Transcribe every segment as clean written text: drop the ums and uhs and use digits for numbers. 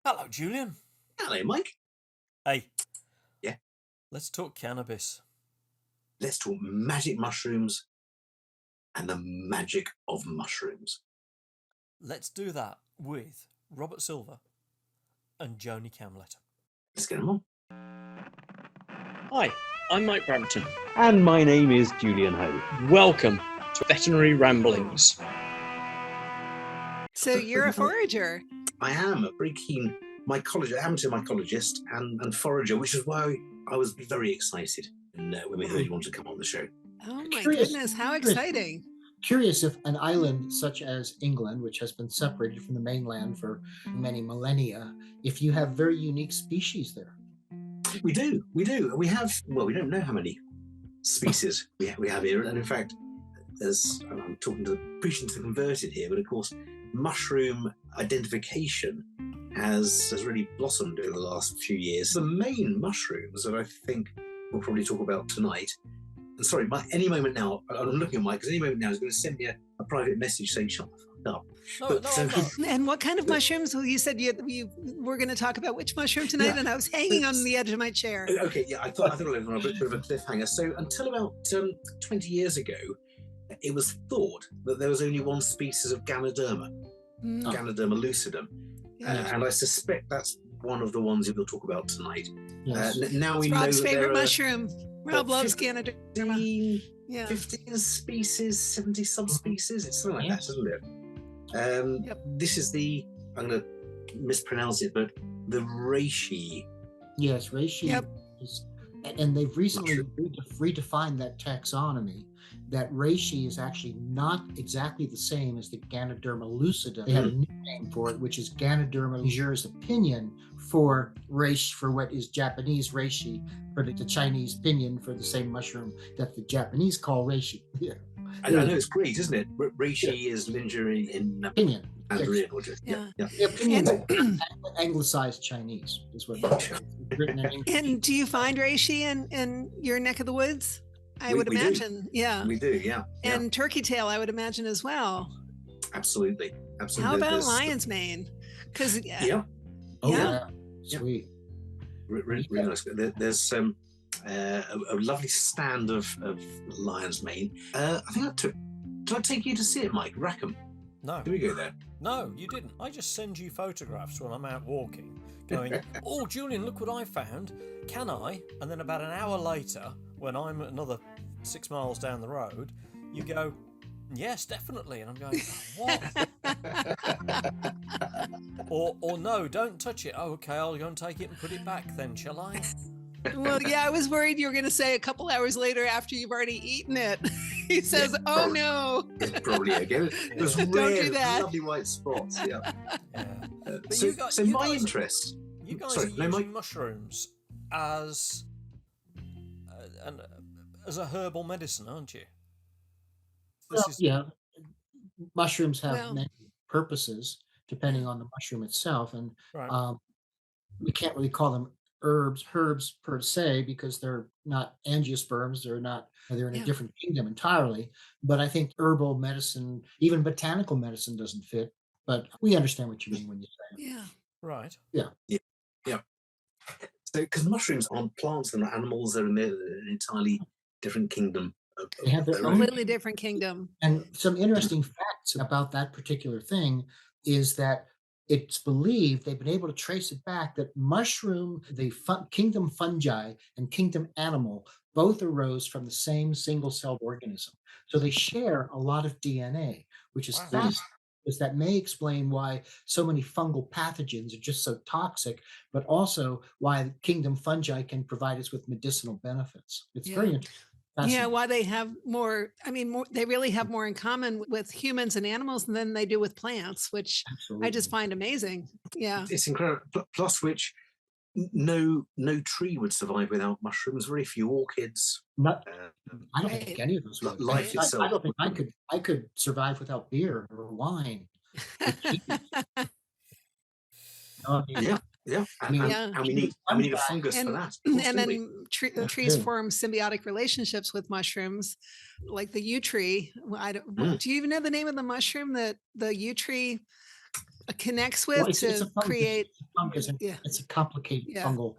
Hello, Julian. Hello, Mike. Hey. Yeah. Let's talk cannabis. Let's talk magic mushrooms and the magic of mushrooms. Let's do that with Robert Silver and Joni Kamlet. Let's get them on. Hi, I'm Mike Brampton. And my name is Julian Ho. Welcome to Veterinary Ramblings. So you're a forager. I am a very keen amateur mycologist and forager, which is why I was very excited when we heard you wanted to come on the show. Oh my goodness, how exciting. Curious if an island such as England, which has been separated from the mainland for many millennia, if you have very unique species there. We do. We have, well, we don't know how many species we have here. And in fact, as I'm preaching to the converted here, but of course, mushroom identification has really blossomed in the last few years. The main mushrooms that I think we'll probably talk about tonight, and sorry, any moment now, I'm looking at Mike, because any moment now he's going to send me a private message saying, shut the fuck up. And what kind of mushrooms? Well, you said you were going to talk about which mushroom tonight, and I was hanging on the edge of my chair. Okay, yeah, I thought I was on a bit of a cliffhanger. So until about 20 years ago, it was thought that there was only one species of Ganoderma, Ganoderma lucidum. And I suspect that's one of the ones we'll talk about tonight. Yes. Now It's we know Rob's that favorite there are mushroom. Rob loves Ganoderma. 15 species, 70 subspecies. It's something like that, isn't it? This is I'm going to mispronounce it, but the reishi. Yes, reishi. Yep. And they've recently redefined that taxonomy, that reishi is actually not exactly the same as the Ganoderma lucidum. They have a new name for it, which is Ganoderma lucidum's opinion for reishi, for what is Japanese reishi, for the Chinese pinyin for the same mushroom that the Japanese call reishi. Yeah. I know it's great, isn't it? Reishi is lingerie in Pinyin. Mandarin. Pinyin, anglicized Chinese is what it's written in English. And do you find reishi in your neck of the woods? I would imagine. Yeah. We do, yeah. And turkey tail, I would imagine as well. Absolutely. How about lion's mane? Because Sweet. Really nice. There's a lovely stand of lion's mane. I think did I take you to see it, Mike? Rackham? No. Did we go there? No, you didn't. I just send you photographs when I'm out walking, going, oh, Julian, look what I found. Can I? And then about an hour later, when I'm another 6 miles down the road, you go, yes, definitely. And I'm going, what? or no, don't touch it. Oh, okay, I'll go and take it and put it back then, shall I? Well, yeah, I was worried you were going to say a couple hours later after you've already eaten it. He says, "Oh no!" It's probably again. There's Don't rare, do that. lovely white spots. Yeah. But my interest. You guys are using mushrooms as a herbal medicine, aren't you? Mushrooms have many purposes depending on the mushroom itself, and we can't really call them herbs per se because they're not angiosperms. They're in a different kingdom entirely. But I think herbal medicine, even botanical medicine, doesn't fit. But we understand what you mean when you say it. Yeah. Right. Yeah. So, because mushrooms aren't plants and animals, they're in an entirely different kingdom. They have their own Completely different kingdom. And some interesting facts about that particular thing is that it's believed they've been able to trace it back that mushroom, the kingdom fungi and kingdom animal both arose from the same single-celled organism. So they share a lot of DNA, which is fascinating. Because that may explain why so many fungal pathogens are just so toxic, but also why the kingdom fungi can provide us with medicinal benefits. It's very interesting. Yeah, why they have more, they really have more in common with humans and animals than they do with plants, which I just find amazing. Yeah. It's incredible. Plus which no tree would survive without mushrooms. Very few orchids. I don't think any of those would. Life itself. I don't think I could survive without beer or wine. Yeah. And we need a fungus for that. And then trees form symbiotic relationships with mushrooms, like the yew tree. Do you even know the name of the mushroom that the yew tree connects Well, with it's to a fungus. create. It's a fungus, and Yeah. it's a complicated Yeah. fungal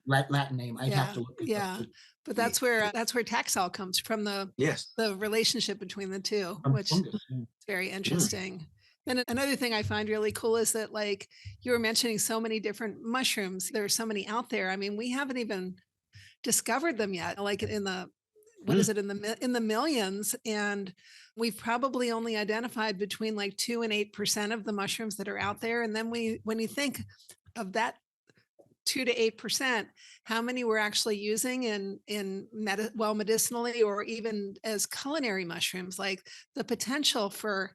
Latin name. I'd have Yeah. to look it up. Yeah. But that's where Taxol comes from, Yes. the relationship between the two, From which fungus. is very interesting. And another thing I find really cool is that, like, you were mentioning so many different mushrooms. There are so many out there. I mean, we haven't even discovered them yet. Like in the what is it in the millions, and we've probably only identified between like 2 and 8% of the mushrooms that are out there. And then when you think of that 2 to 8%, how many we're actually using medicinally, or even as culinary mushrooms, like the potential for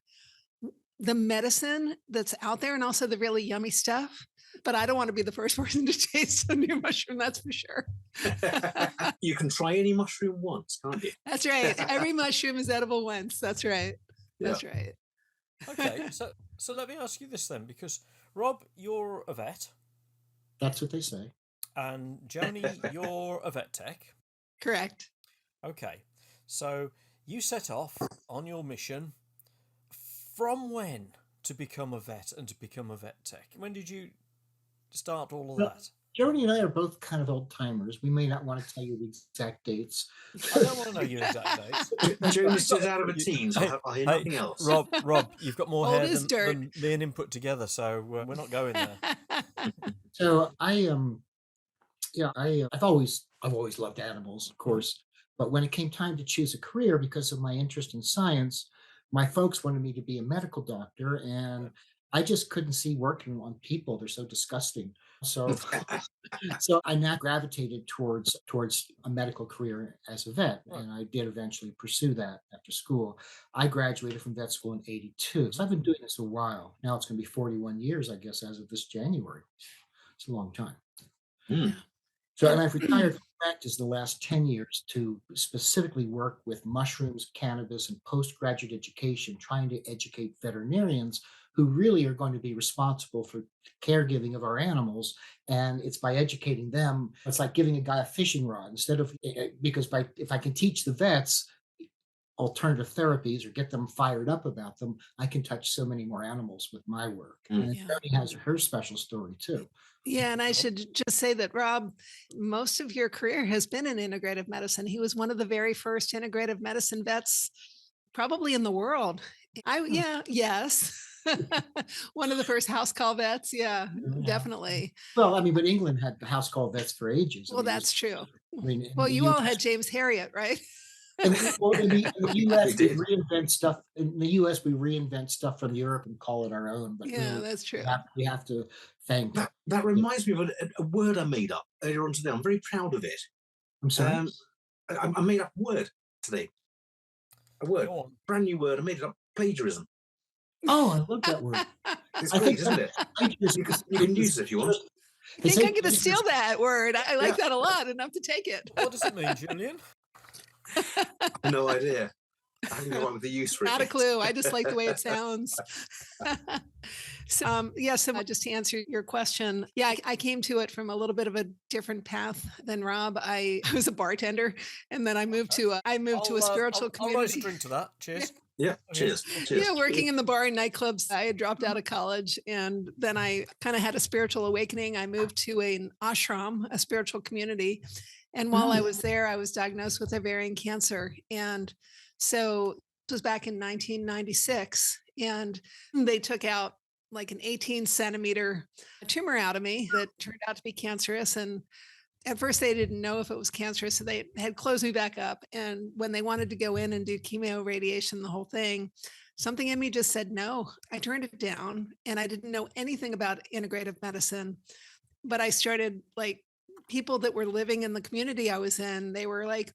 the medicine that's out there and also the really yummy stuff. But I don't want to be the first person to taste a new mushroom, that's for sure. You can try any mushroom once, can't you? That's right. Every mushroom is edible once. That's right. That's right. Okay, so let me ask you this then, because Rob, you're a vet, That's what they say. and Joni, you're a vet tech. Correct. Okay, so you set off on your mission. From when to become a vet and to become a vet tech? When did you start all of Well, that? Joni and I are both kind of old timers. We may not want to tell you the exact dates. I don't want to know your exact dates. Jonas is out of a teen, so I'll hear nothing else. Rob, you've got more Old hair as dirt. than me and him put together, so we're not going there. So I've always loved animals, of course. But when it came time to choose a career, because of my interest in science, my folks wanted me to be a medical doctor, and I just couldn't see working on people. They're so disgusting. So so I now gravitated towards a medical career as a vet, Right. and I did eventually pursue that after school. I graduated from vet school in '82, so I've been doing this a while. Now it's going to be 41 years, I guess, as of this January. It's a long time. So, and I've retired from practice the last 10 years to specifically work with mushrooms, cannabis, and postgraduate education, trying to educate veterinarians who really are going to be responsible for caregiving of our animals. And it's by educating them, it's like giving a guy a fishing rod instead of, because if I can teach the vets alternative therapies or get them fired up about them, I can touch so many more animals with my work. And Joni has her special story too. Yeah, and I should just say that, Rob, most of your career has been in integrative medicine. He was one of the very first integrative medicine vets, probably in the world. Yes. One of the first house call vets. Yeah, definitely. Well, I mean, but England had the house call vets for ages. Well, that's true. I mean, Well, you all had James Harriet, right? in the US, we reinvent stuff. In the US, we reinvent stuff from Europe and call it our own. But Yeah, really, that's true. we have to thank. That reminds me of a word I made up earlier on today. I'm very proud of it. I'm sorry. I made up a word today. A word, brand new word. I made it up. Plagiarism. Oh, I love that word. It's great, isn't it? You can use it if you want. I think I'm going to steal that word. I like that a lot, enough to take it. What does it mean, Julian? No idea. I haven't got one with the use for it. Not a clue. I just like the way it sounds. So just to answer your question, I came to it from a little bit of a different path than Rob. I was a bartender, and then I moved to a spiritual community. I'll raise a drink to that. Cheers. Yeah, cheers. Yeah, working in the bar and nightclubs. I had dropped out of college, and then I kind of had a spiritual awakening. I moved to an ashram, a spiritual community. And while I was there, I was diagnosed with ovarian cancer. And so this was back in 1996. And they took out like an 18-centimeter tumor out of me that turned out to be cancerous. And at first they didn't know if it was cancerous, so they had closed me back up. And when they wanted to go in and do chemo, radiation, the whole thing, something in me just said no. I turned it down, and I didn't know anything about integrative medicine. But I started, like, people that were living in the community I was in, they were like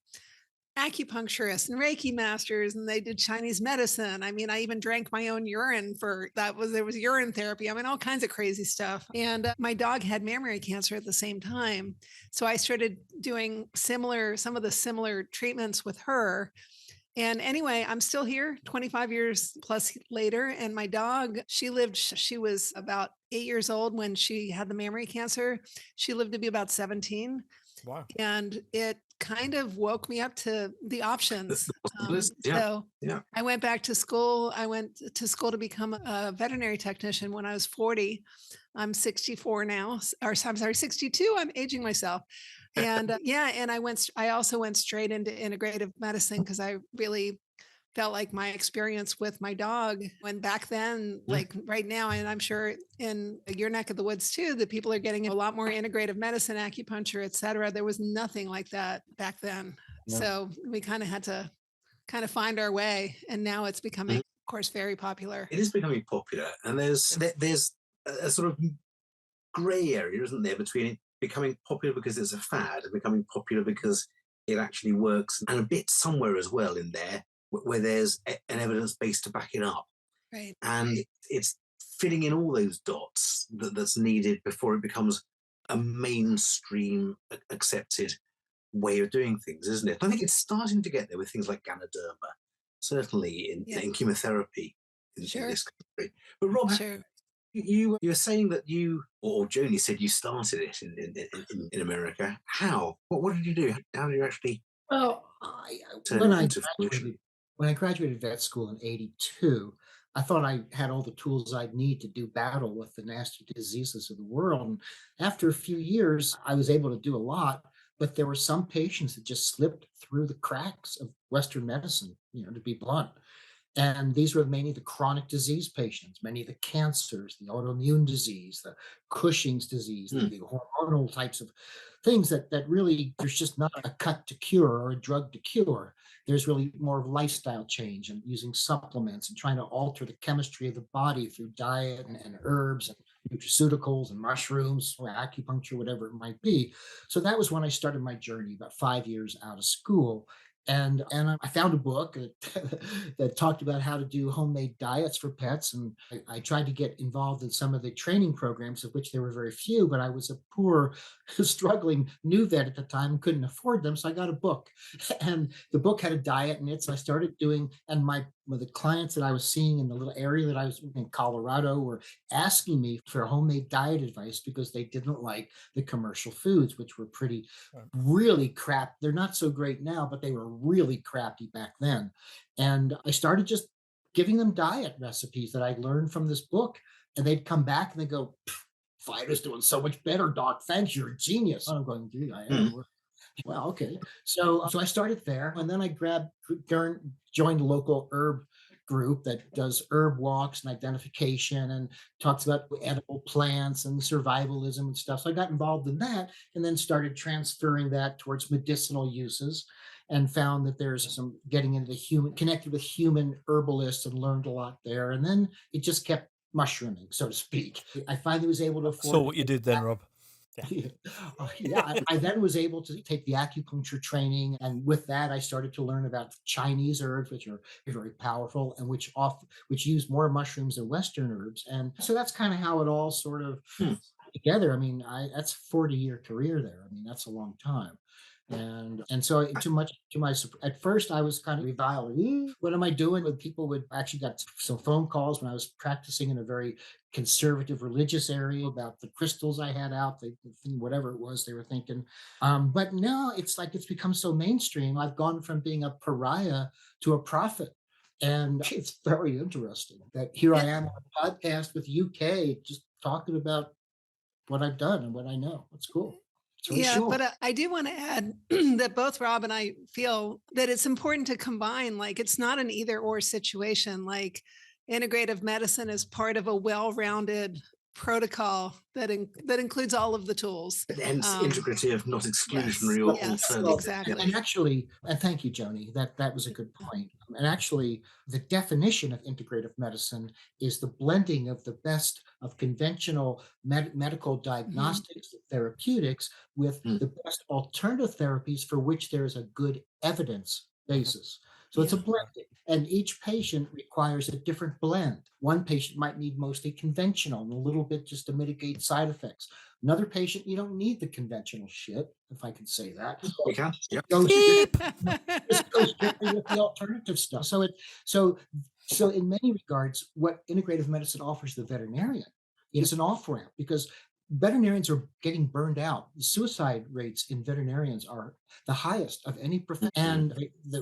acupuncturists and Reiki masters, and they did Chinese medicine. I mean, I even drank my own urine there was urine therapy. I mean, all kinds of crazy stuff. And my dog had mammary cancer at the same time. So I started doing some of the similar treatments with her. And anyway, I'm still here 25 years plus later. And my dog, she was about 8 years old when she had the mammary cancer. She lived to be about 17. Wow. And it kind of woke me up to the options. Yeah. So Yeah. I went back to school. I went to school to become a veterinary technician when I was 40. I'm 64 now, or I'm sorry, 62. I'm aging myself. And yeah, and I also went straight into integrative medicine because I really felt like my experience with my dog when back then, like right now, and I'm sure in your neck of the woods too, that people are getting a lot more integrative medicine, acupuncture, et cetera. There was nothing like that back then. No. So we kind of had to kind of find our way. And now it's becoming, of course, very popular. It is becoming popular, and there's a sort of grey area, isn't there, between it becoming popular because it's a fad and becoming popular because it actually works, and a bit somewhere as well in there where there's an evidence base to back it up. Right. And it's filling in all those dots that's needed before it becomes a mainstream accepted way of doing things, isn't it? I think it's starting to get there with things like Ganoderma, certainly in chemotherapy in this country. But Rob, you were saying that you, or Joni said you started it in America. How? What did you do? How did you actually? Well, when I graduated vet school in '82, I thought I had all the tools I'd need to do battle with the nasty diseases of the world. And after a few years, I was able to do a lot, but there were some patients that just slipped through the cracks of Western medicine, to be blunt. And these were mainly the chronic disease patients, many of the cancers, the autoimmune disease, the Cushing's disease, the hormonal types of things that really, there's just not a cut to cure or a drug to cure. There's really more of lifestyle change and using supplements and trying to alter the chemistry of the body through diet and herbs and nutraceuticals and mushrooms or acupuncture, whatever it might be. So that was when I started my journey about 5 years out of school. And I found a book that talked about how to do homemade diets for pets. And I tried to get involved in some of the training programs, of which there were very few, but I was a poor, struggling new vet at the time, couldn't afford them. So I got a book, and the book had a diet in it. So I started doing, and the clients that I was seeing in the little area that I was in Colorado were asking me for homemade diet advice because they didn't like the commercial foods, which were really crap. They're not so great now, but they were really crappy back then. And I started just giving them diet recipes that I learned from this book. And they'd come back and they go, Fido's doing so much better, Doc. Thanks, you're a genius. I'm going, gee, I am. Well, okay. So I started there, and then I joined a local herb group that does herb walks and identification and talks about edible plants and survivalism and stuff. So I got involved in that and then started transferring that towards medicinal uses and found that there's some getting into connected with human herbalists and learned a lot there. And then it just kept mushrooming, so to speak. I finally was able to afford. So what you did then, Rob? I then was able to take the acupuncture training, and with that, I started to learn about Chinese herbs, which are very powerful and which use more mushrooms than Western herbs. And so that's kind of how it all sort of together. I mean, that's a 40-year career there. I mean, that's a long time. And so at first I was kind of reviled. What am I doing? With people would actually got some phone calls when I was practicing in a very conservative religious area about the crystals I had out, whatever it was they were thinking. But now it's like it's become so mainstream. I've gone from being a pariah to a prophet. And it's very interesting that here I am on a podcast with UK just talking about what I've done and what I know. It's cool. But I do want to add that both Rob and I feel that it's important to combine, like it's not an either or situation. Like integrative medicine is part of a well-rounded protocol that includes all of the tools. Hence integrative, not exclusionary or alternative. Exactly. And thank you, Joni. That was a good point. And actually, the definition of integrative medicine is the blending of the best of conventional medical diagnostics, therapeutics, with the best alternative therapies for which there is a good evidence basis. So it's a blending, and each patient requires a different blend. One patient might need mostly conventional and a little bit just to mitigate side effects. Another patient, you don't need the conventional shit, if I can say that. You can. Yep. Just go strictly with the alternative stuff. So in many regards, what integrative medicine offers the veterinarian is an off-ramp, because veterinarians are getting burned out. The suicide rates in veterinarians are the highest of any profession. And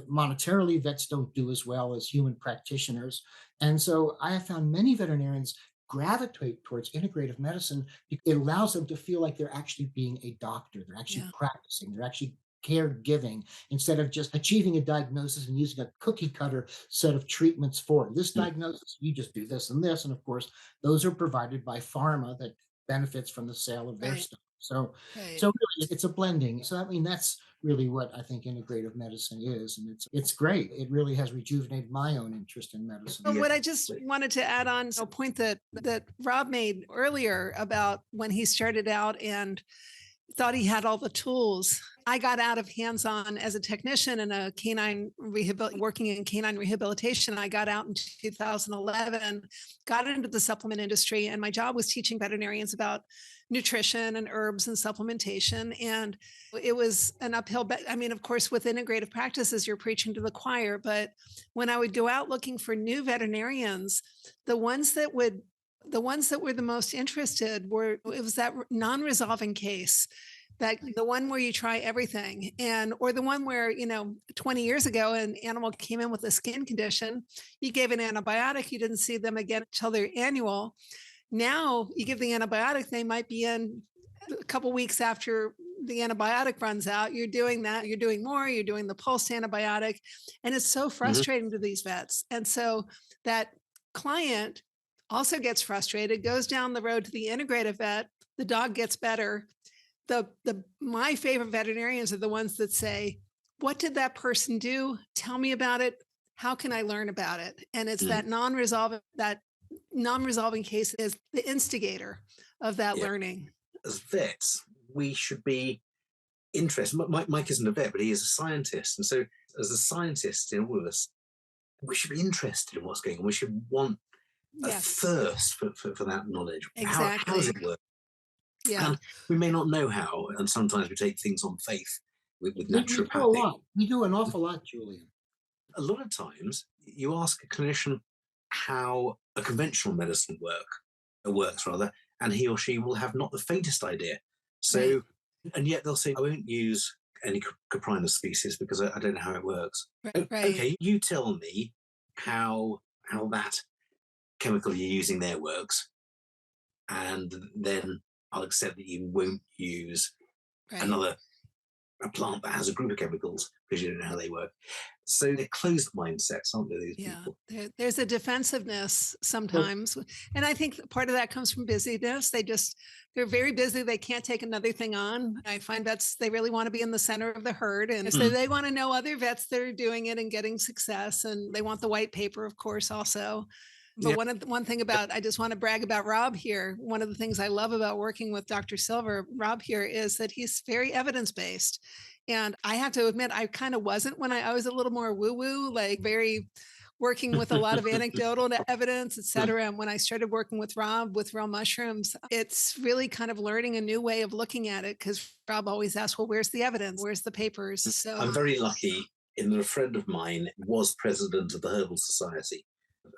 monetarily, vets don't do as well as human practitioners. And so I have found many veterinarians gravitate towards integrative medicine because it allows them to feel like they're actually being a doctor. They're actually practicing. They're actually caregiving instead of just achieving a diagnosis and using a cookie cutter set of treatments for this diagnosis. You just do this and this. And of course, those are provided by pharma that benefits from the sale of their stuff. So really it's a blending. So I mean, that's really what I think integrative medicine is. And it's great. It really has rejuvenated my own interest in medicine. But what I just wanted to add on a point that Rob made earlier about when he started out and thought he had all the tools. I got out of hands-on as a technician in a working in canine rehabilitation. I got out in 2011, got into the supplement industry, and my job was teaching veterinarians about nutrition and herbs and supplementation. And it was an uphill, I mean, of course, with integrative practices, you're preaching to the choir. But when I would go out looking for new veterinarians, the ones that were the most interested it was that non-resolving case, that the one where you try everything, or the one where, 20 years ago, an animal came in with a skin condition, you gave an antibiotic, you didn't see them again until their annual. Now you give the antibiotic, they might be in a couple weeks after the antibiotic runs out. You're doing that, you're doing more, you're doing the pulse antibiotic. And it's so frustrating to these vets. And so that client also gets frustrated, goes down the road to the integrative vet, the dog gets better. My favorite veterinarians are the ones that say, what did that person do? Tell me about it. How can I learn about it? And it's that non-resolving case is the instigator of that learning. As vets, we should be interested. Mike isn't a vet, but he is a scientist. And so as a scientist in all of us, we should be interested in what's going on. We should want a thirst for that knowledge. Exactly. How does it work? Yeah. And we may not know how, and sometimes we take things on faith with naturopathy. We do an awful lot, Julian. A lot of times, you ask a clinician how a conventional medicine works, and he or she will have not the faintest idea. So, and yet they'll say, I won't use any Coprinus species because I don't know how it works. Right. Okay, you tell me how that chemical you're using there works, and then I'll accept that you won't use a plant that has a group of chemicals because you don't know how they work. So they're closed mindsets, aren't they, these people? There's a defensiveness sometimes. And I think part of that comes from busyness. They're very busy. They can't take another thing on. I find vets, they really want to be in the center of the herd. And so they want to know other vets that are doing it and getting success. And they want the white paper, of course, also. But one thing I just want to brag about Rob here. One of the things I love about working with Dr. Silver, Rob here, is that he's very evidence-based. And I have to admit, I kind of wasn't when I was a little more woo-woo, like very working with a lot of anecdotal evidence, et cetera. And when I started working with Rob with raw mushrooms, it's really kind of learning a new way of looking at it, because Rob always asks, well, where's the evidence? Where's the papers? So I'm very lucky in that a friend of mine was president of the Herbal Society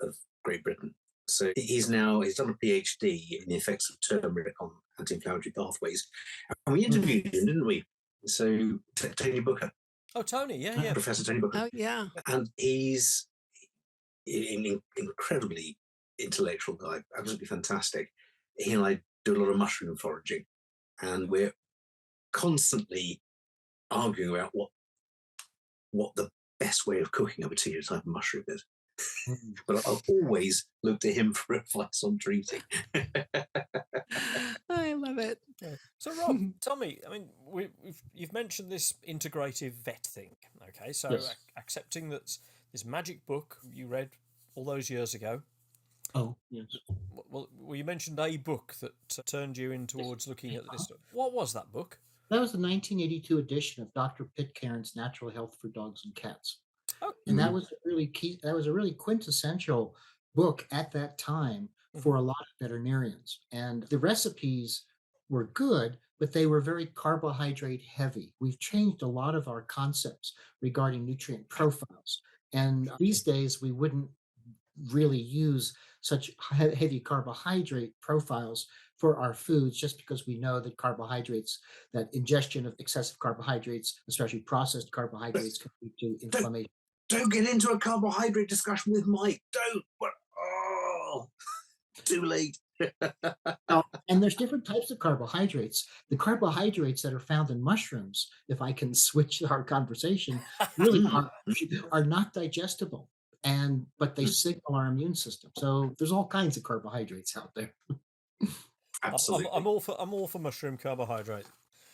of Great Britain. So he's done a PhD in the effects of turmeric on anti-inflammatory pathways. And we interviewed him, didn't we? So Tony Booker. Oh, Tony, yeah. Professor Tony Booker. Oh, yeah. And he's an incredibly intellectual guy, absolutely fantastic. He and I do a lot of mushroom foraging, and we're constantly arguing about what the best way of cooking a particular type of mushroom is. But I'll always look to him for advice on treating. I love it. Yeah. So Rob, tell me, I mean, you've mentioned this integrative vet thing. Okay, so accepting that this magic book you read all those years ago. Oh, yes. Well, you mentioned a book that turned you in towards looking at this stuff. What was that book? That was the 1982 edition of Dr. Pitcairn's Natural Health for Dogs and Cats. Oh. And that was a really quintessential book at that time for a lot of veterinarians. And the recipes were good, but they were very carbohydrate heavy. We've changed a lot of our concepts regarding nutrient profiles. And these days we wouldn't really use such heavy carbohydrate profiles for our foods, just because we know that carbohydrates, that ingestion of excessive carbohydrates, especially processed carbohydrates, can lead to inflammation. Don't get into a carbohydrate discussion with Mike. Don't. Oh, too late. And there's different types of carbohydrates. The carbohydrates that are found in mushrooms, if I can switch our conversation, really are not digestible. But they signal our immune system. So there's all kinds of carbohydrates out there. Absolutely. I'm all for mushroom carbohydrate.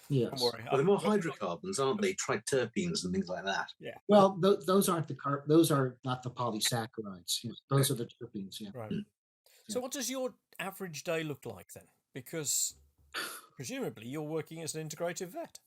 Yes. Don't worry. Well, they're more hydrocarbons, aren't they? Triterpenes and things like that. Yeah. Well, those aren't those are not the polysaccharides. Those are the terpenes. Yeah. Right. So what does your average day look like then? Because presumably you're working as an integrative vet.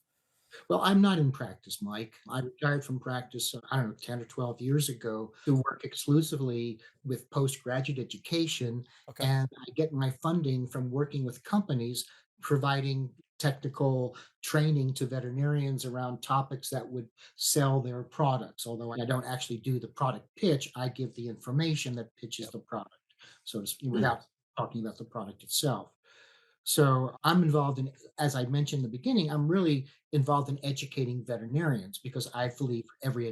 Well, I'm not in practice, Mike. I retired from practice, I don't know, 10 or 12 years ago to work exclusively with postgraduate education. Okay. And I get my funding from working with companies providing technical training to veterinarians around topics that would sell their products. Although I don't actually do the product pitch, I give the information that pitches the product, so to speak, without talking about the product itself. So I'm involved in, as I mentioned in the beginning, I'm really involved in educating veterinarians, because I believe every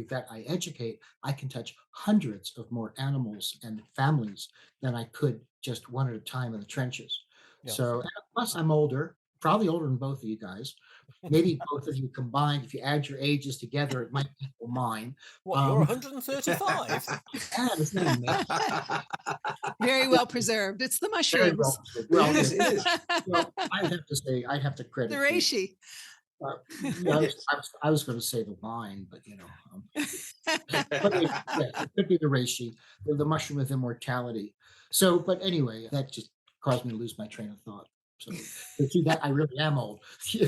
vet I educate, I can touch hundreds of more animals and families than I could just one at a time in the trenches. Yeah. So plus I'm older, probably older than both of you guys. Maybe both of you combined, if you add your ages together, it might equal mine. What, you're 135? Yeah, it's not me. Very well preserved. It's the Very mushrooms. well. Well, Yes, it is. well, I'd have to credit The you. reishi. Yeah, I was going to say the wine, but but it could be the reishi, the mushroom of immortality. So, but anyway, that just caused me to lose my train of thought. So, but see, that I really am old. So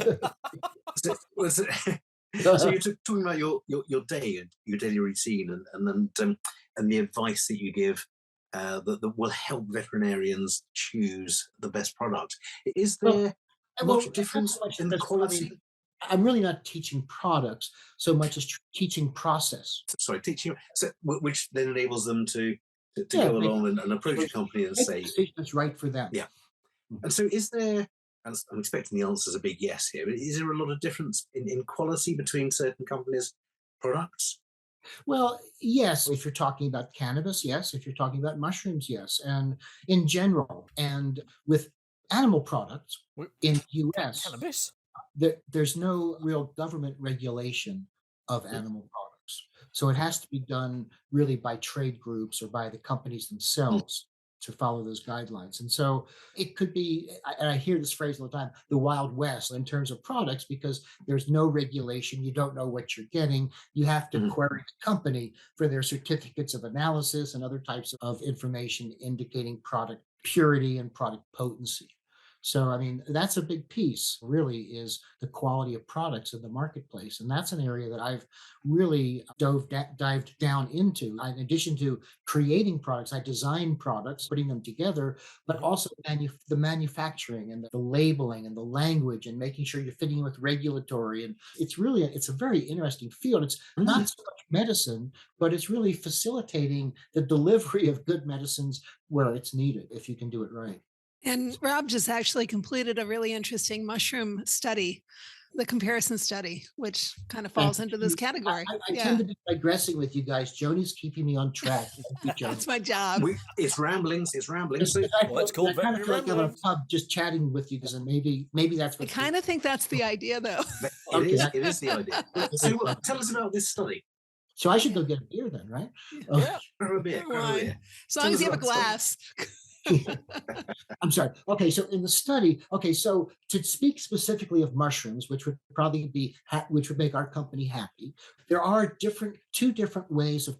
you're talking about your day and your daily routine, and the advice that you give that will help veterinarians choose the best product. Is there much difference in the quality? I'm really not teaching products so much as teaching process. Sorry, teaching, which then enables them to go along and approach a company and say that's right for them. Yeah. And so is there, and I'm expecting the answer is a big yes here, but is there a lot of difference in quality between certain companies' products? Well, yes, if you're talking about cannabis, yes. If you're talking about mushrooms, yes. And in general, and with animal products in the US, Cannabis? there's no real government regulation of animal products. So it has to be done really by trade groups or by the companies themselves to follow those guidelines. And so it could be, and I hear this phrase all the time, the Wild West in terms of products, because there's no regulation. You don't know what you're getting. You have to query the company for their certificates of analysis and other types of information indicating product purity and product potency. So, I mean, that's a big piece, really, is the quality of products in the marketplace. And that's an area that I've really dived down into. In addition to creating products, I design products, putting them together, but also the manufacturing and the labeling and the language and making sure you're fitting with regulatory. And it's a very interesting field. It's not so much medicine, but it's really facilitating the delivery of good medicines where it's needed, if you can do it right. And Rob just actually completed a really interesting mushroom study, the comparison study, which kind of falls into this category. I tend to be digressing with you guys. Joni's keeping me on track. That's my job. It's ramblings. It's ramblings. It's called I kind of feel like I'm in a ramblings. pub just chatting with you guys, and maybe that's I what kind of think that's the idea, though. It is the idea. So tell us about this study. So I should go get a beer then, right? Yeah. Grab a beer. As long as you have a glass. I'm sorry. Okay, so in the study, so to speak specifically of mushrooms, which would probably be which would make our company happy, there are two different ways of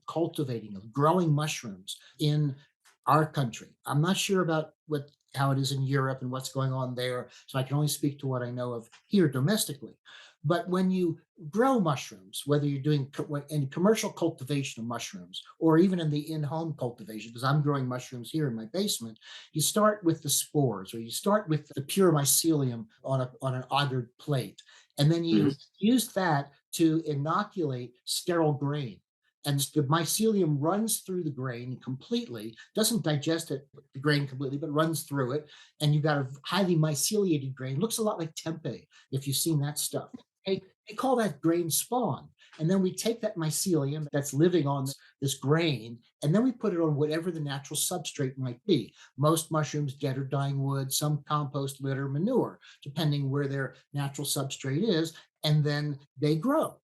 growing mushrooms in our country. I'm not sure about how it is in Europe and what's going on there, so I can only speak to what I know of here domestically. But when you grow mushrooms, whether you're doing any commercial cultivation of mushrooms or even in the in-home cultivation, because I'm growing mushrooms here in my basement, you start with the spores, or you start with the pure mycelium on an augur'd plate. And then you use that to inoculate sterile grain. And the mycelium runs through the grain completely, doesn't digest it, the grain completely, but runs through it. And you've got a highly myceliated grain. Looks a lot like tempeh, if you've seen that stuff. They call that grain spawn. And then we take that mycelium that's living on this grain, and then we put it on whatever the natural substrate might be. Most mushrooms, dead or dying wood, some compost, litter, manure, depending where their natural substrate is, and then they grow.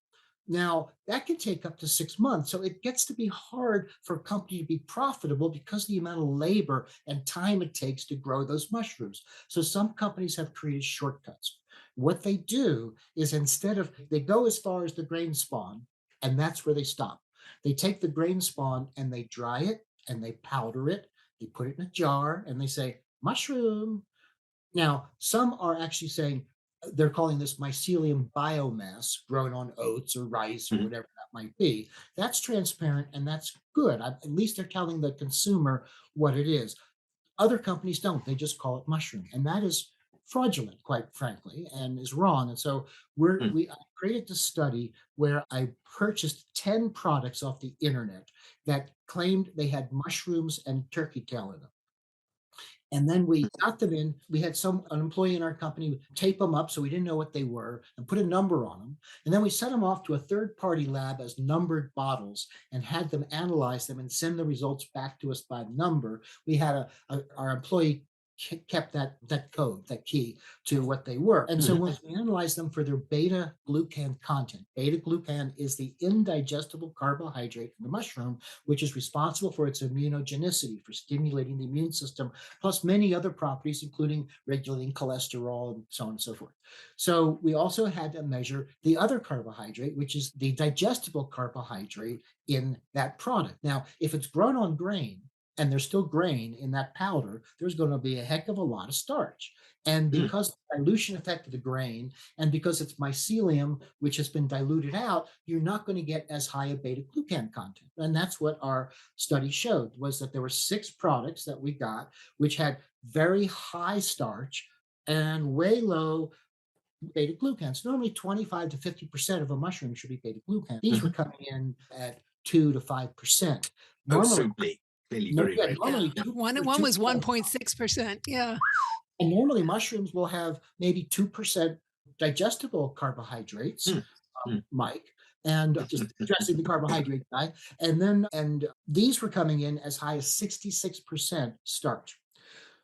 Now, that can take up to 6 months. So it gets to be hard for a company to be profitable because of the amount of labor and time it takes to grow those mushrooms. So some companies have created shortcuts. What they do is they go as far as the grain spawn, and that's where they stop. They take the grain spawn and they dry it and they powder it. They put it in a jar and they say, mushroom. Now, some are actually saying, they're calling this mycelium biomass grown on oats or rice or whatever that might be. That's transparent and that's good. At least they're telling the consumer what it is. Other companies don't. They just call it mushroom. And that is fraudulent, quite frankly, and is wrong. And so I created this study where I purchased 10 products off the internet that claimed they had mushrooms and turkey tail in them. And then we got them in. We had an employee in our company tape them up so we didn't know what they were and put a number on them. And then we sent them off to a third-party lab as numbered bottles and had them analyze them and send the results back to us by number. We had our employee kept that code, that key to what they were. And so when we analyzed them for their beta glucan content, beta glucan is the indigestible carbohydrate in the mushroom, which is responsible for its immunogenicity, for stimulating the immune system, plus many other properties, including regulating cholesterol and so on and so forth. So we also had to measure the other carbohydrate, which is the digestible carbohydrate in that product. Now, if it's grown on grain, and there's still grain in that powder, there's going to be a heck of a lot of starch. And because of the dilution effect of the grain, and because it's mycelium, which has been diluted out, you're not going to get as high a beta glucan content. And that's what our study showed, was that there were 6 products that we got, which had very high starch and way low beta glucans. Normally 25 to 50% of a mushroom should be beta glucan. These were coming in at 2 to 5%. Normally, very, very One was 1.6%. Yeah. And normally mushrooms will have maybe 2% digestible carbohydrates, Mike, and just addressing the carbohydrate guy. And these were coming in as high as 66% starch.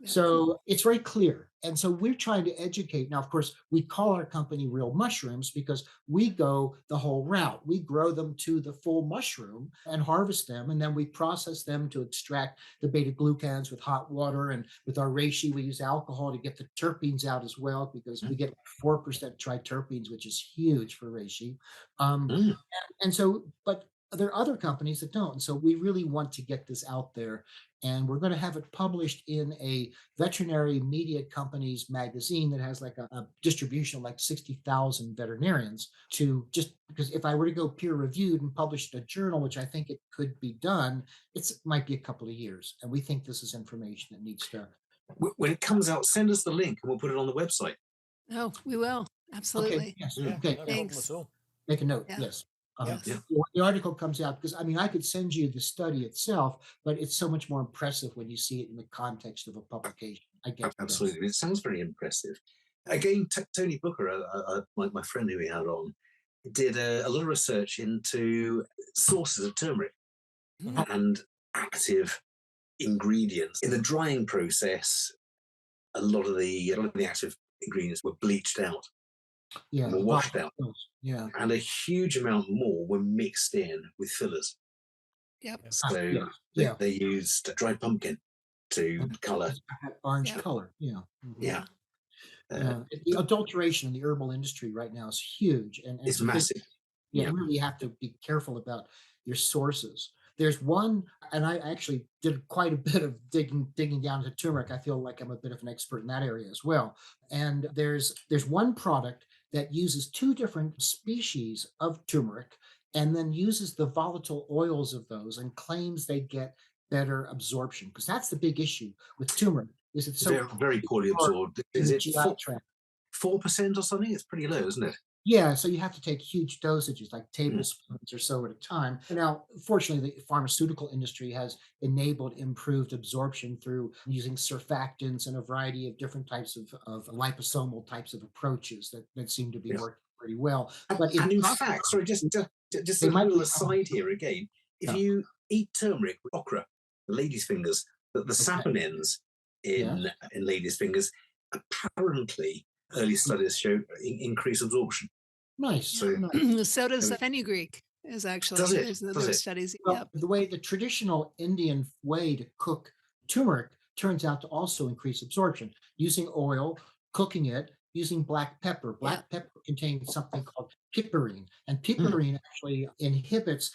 So it's very clear. And so we're trying to educate. Now, of course, we call our company Real Mushrooms because we go the whole route. We grow them to the full mushroom and harvest them. And then we process them to extract the beta glucans with hot water. And with our reishi, we use alcohol to get the terpenes out as well, because we get 4% triterpenes, which is huge for reishi. And so, but there are other companies that don't. And so we really want to get this out there. And we're going to have it published in a veterinary media company's magazine that has like a distribution of like 60,000 veterinarians, just because if I were to go peer reviewed and published in a journal, which I think it could be done, it might be a couple of years. And we think this is information that needs to. When it comes out, send us the link and we'll put it on the website. Oh, we will. Absolutely. Okay. Yes. Yeah, Okay. no Thanks. problem at all. Make a note. Yeah. Yes. Yes. When the article comes out, because I could send you the study itself, but it's so much more impressive when you see it in the context of a publication. I get Absolutely. It sounds very impressive. Again, Tony Booker, my friend who we had on, did a lot of research into sources of turmeric and active ingredients. In the drying process, a lot of the active ingredients were bleached out. Yeah, were washed out. Yeah. And a huge amount more were mixed in with fillers. Yep. So they used dried pumpkin to colour. Orange color. Yeah. Yeah. The adulteration in the herbal industry right now is huge. And it's massive. You really have to be careful about your sources. There's one, and I actually did quite a bit of digging down to turmeric. I feel like I'm a bit of an expert in that area as well. And there's one product that uses 2 different species of turmeric and then uses the volatile oils of those and claims they get better absorption, because that's the big issue with turmeric. Is it so very poorly absorbed? Is it 4% or something? It's pretty low, isn't it? Yeah, so you have to take huge dosages, like Mm. tablespoons or so at a time. Now, fortunately, the pharmaceutical industry has enabled improved absorption through using surfactants and a variety of different types of liposomal types of approaches that seem to be Yes. working pretty well. And, But and in possible fact, sorry, just they a might little be aside here again. If yeah, you eat turmeric with okra, the lady's fingers, the okay, saponins yes. in ladies' fingers, apparently early studies show increased absorption. Nice, So nice. So does um, fenugreek is does actually, it? Does there's it? studies. Well, Yep. the way the traditional Indian way to cook turmeric turns out to also increase absorption using oil, cooking it, using black pepper. Yeah. Black pepper contains something called piperine, and Mm. piperine actually inhibits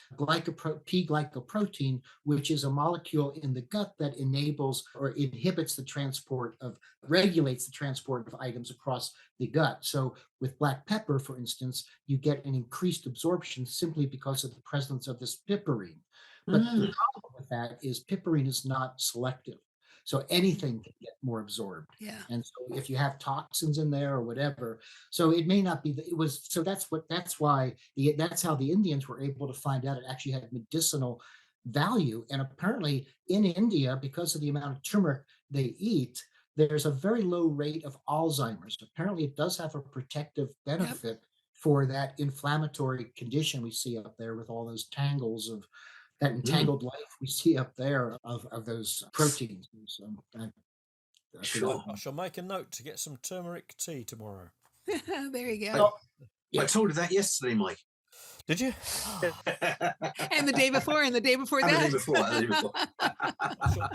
P-glycoprotein, which is a molecule in the gut that enables or inhibits the transport of, regulates the transport of items across the gut. So with black pepper, for instance, you get an increased absorption simply because of the presence of this piperine. But the Mm. problem with that is piperine is not selective. So anything can get more absorbed. Yeah. And so if you have toxins in there or whatever, so it may not be that it was, so that's why that's how the Indians were able to find out it actually had medicinal value. And apparently in India, because of the amount of turmeric they eat, there's a very low rate of Alzheimer's. Apparently it does have a protective Yep. benefit for that inflammatory condition we see up there with all those tangles of that Mm. entangled life we see up there of those proteins. So I Sure. forgot. I shall make a note to get some turmeric tea tomorrow. There you I, go. Oh, yeah. I told you that yesterday, Mike. Did you? And the day before, and the day before And the that. day before, and the day before.